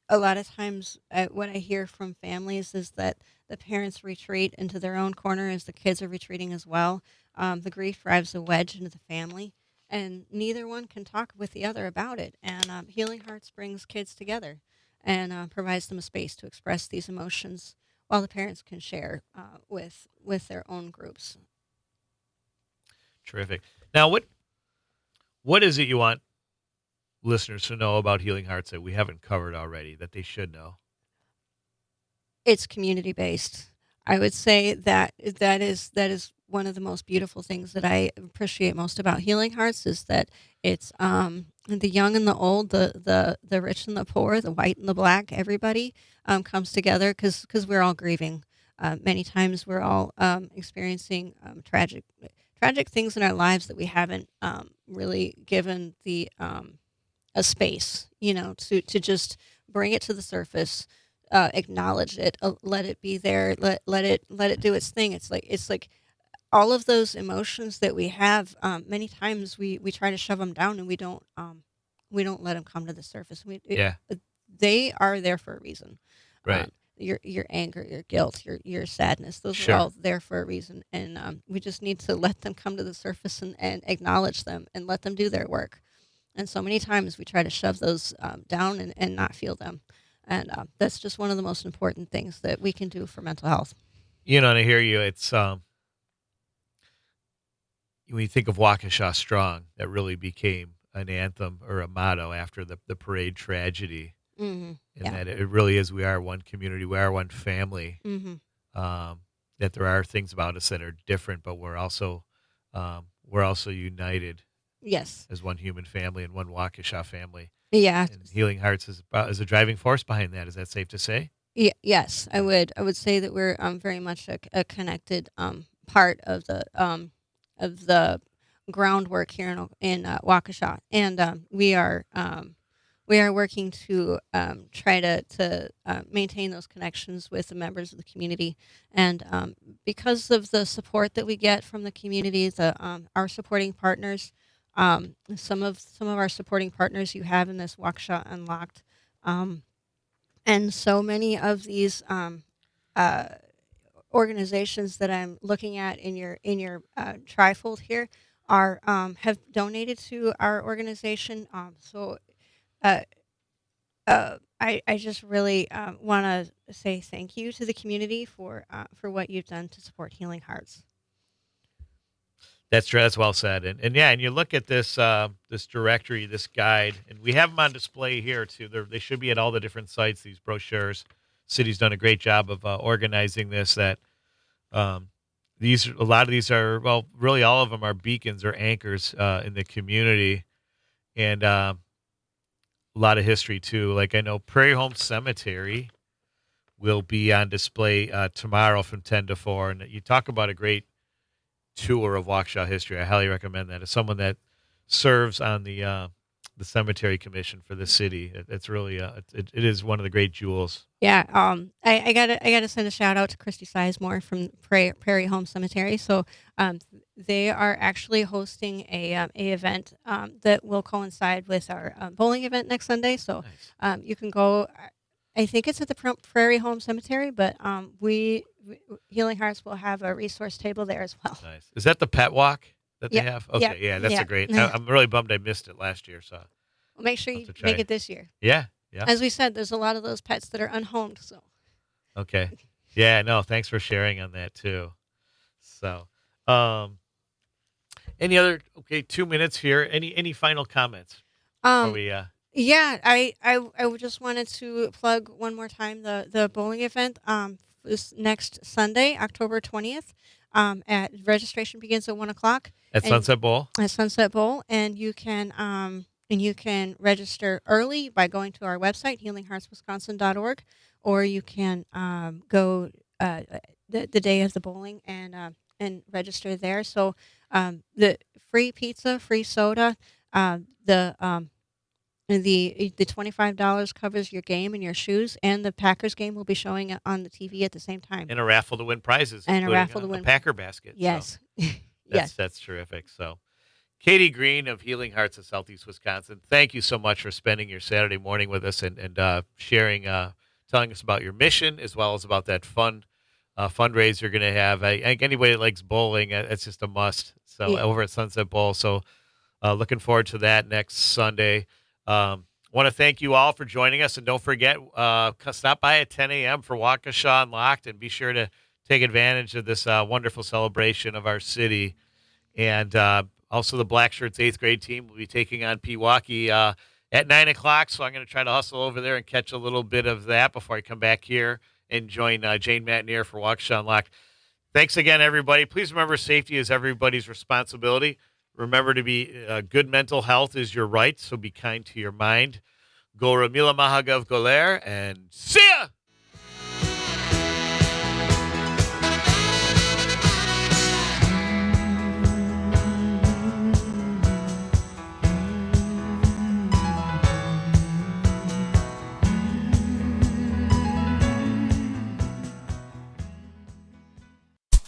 a lot of times what I hear from families is that the parents retreat into their own corner as the kids are retreating as well. The grief drives a wedge into the family, and neither one can talk with the other about it. And Healing Hearts brings kids together and provides them a space to express these emotions while the parents can share with their own groups. Terrific. Now, what is it you want listeners to know about Healing Hearts that we haven't covered already that they should know? It's community based. I would say that is one of the most beautiful things that I appreciate most about Healing Hearts is that it's the young and the old, the rich and the poor, the white and the black, everybody comes together because we're all grieving. Many times we're all experiencing tragic things in our lives that we haven't really given the a space, to just bring it to the surface. Acknowledge it, let it be there, let it do its thing. It's like all of those emotions that we have. Many times we try to shove them down, and we don't let them come to the surface. They are there for a reason. Right. Your anger, your guilt, your sadness, those Sure. are all there for a reason, and we just need to let them come to the surface and acknowledge them and let them do their work. And so many times we try to shove those down and not feel them. And that's just one of the most important things that we can do for mental health. And I hear you. It's when you think of Waukesha Strong, that really became an anthem or a motto after the parade tragedy. Mm-hmm. And that it really is, we are one community, we are one family. Mm-hmm. That there are things about us that are different, but we're also united. Yes. As one human family and one Waukesha family. Yeah. And Healing Hearts is a driving force behind that. Is that safe to say? Yes, I would say that we're very much a connected part of the groundwork here in Waukesha, and we are working to try to maintain those connections with the members of the community, and because of the support that we get from the community, our supporting partners. Some of our supporting partners you have in this Waukesha Unlocked, and so many of these organizations that I'm looking at in your trifold here are have donated to our organization. I just really want to say thank you to the community for what you've done to support Healing Hearts. That's true. That's well said. And you look at this this directory, this guide, and we have them on display here too. They should be at all the different sites. These brochures. City's done a great job of organizing this. That a lot of these are, well, really all of them are beacons or anchors in the community, and a lot of history too. Like I know Prairie Home Cemetery will be on display tomorrow from 10 to 4, and you talk about a great tour of Waukesha history. I highly recommend that. As someone that serves on the cemetery commission for the city, it's really it is one of the great jewels. Yeah, I gotta send a shout out to Christy Sizemore from Prairie Home Cemetery. So they are actually hosting a event that will coincide with our bowling event next Sunday. So Nice. you can go. I think it's at the Prairie Home Cemetery, but we Healing Hearts will have a resource table there as well. Nice. Is that the pet walk that they Yep. have? Okay, Yep. yeah, that's Yep. a great. I'm really bummed I missed it last year. So Well, make sure I'll you have to try. make it this year. Yeah. As we said, there's a lot of those pets that are unhomed. So Okay. Yeah. No. Thanks for sharing on that too. So, any other? Okay, 2 minutes here. Any final comments? Before we Yeah, I just wanted to plug one more time the bowling event is next Sunday, October 20th. At registration begins at 1:00 At and- Sunset Bowl? At Sunset Bowl, and you can register early by going to our website healingheartswisconsin.org, or you can go the day of the bowling and register there. So the free pizza, free soda, the $25 covers your game and your shoes, and the Packers game will be showing on the TV at the same time. And a raffle to win prizes. And a including raffle to win- a Packer basket. Yes. So Yes. that's terrific. So, Katie Green of Healing Hearts of Southeast Wisconsin, thank you so much for spending your Saturday morning with us and sharing, telling us about your mission as well as about that fun fundraiser you're going to have. I think anybody that likes bowling, it's just a must. So Yeah. over at Sunset Bowl. So looking forward to that next Sunday. Want to thank you all for joining us, and don't forget, stop by at 10 a.m. for Waukesha Unlocked, and be sure to take advantage of this wonderful celebration of our city. And also the Black Shirts 8th grade team will be taking on Pewaukee at 9 o'clock, so I'm going to try to hustle over there and catch a little bit of that before I come back here and join Jane Matnier for Waukesha Unlocked. Thanks again, everybody. Please remember, safety is everybody's responsibility. Remember to be good mental health is your right, so be kind to your mind. Gora Mila Mahagav Goler, and see ya!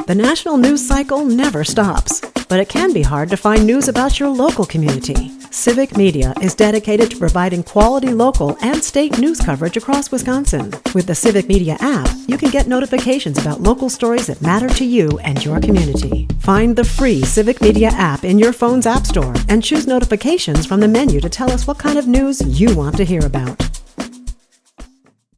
The national news cycle never stops, but it can be hard to find news about your local community. Civic Media is dedicated to providing quality local and state news coverage across Wisconsin. With the Civic Media app, you can get notifications about local stories that matter to you and your community. Find the free Civic Media app in your phone's app store and choose notifications from the menu to tell us what kind of news you want to hear about.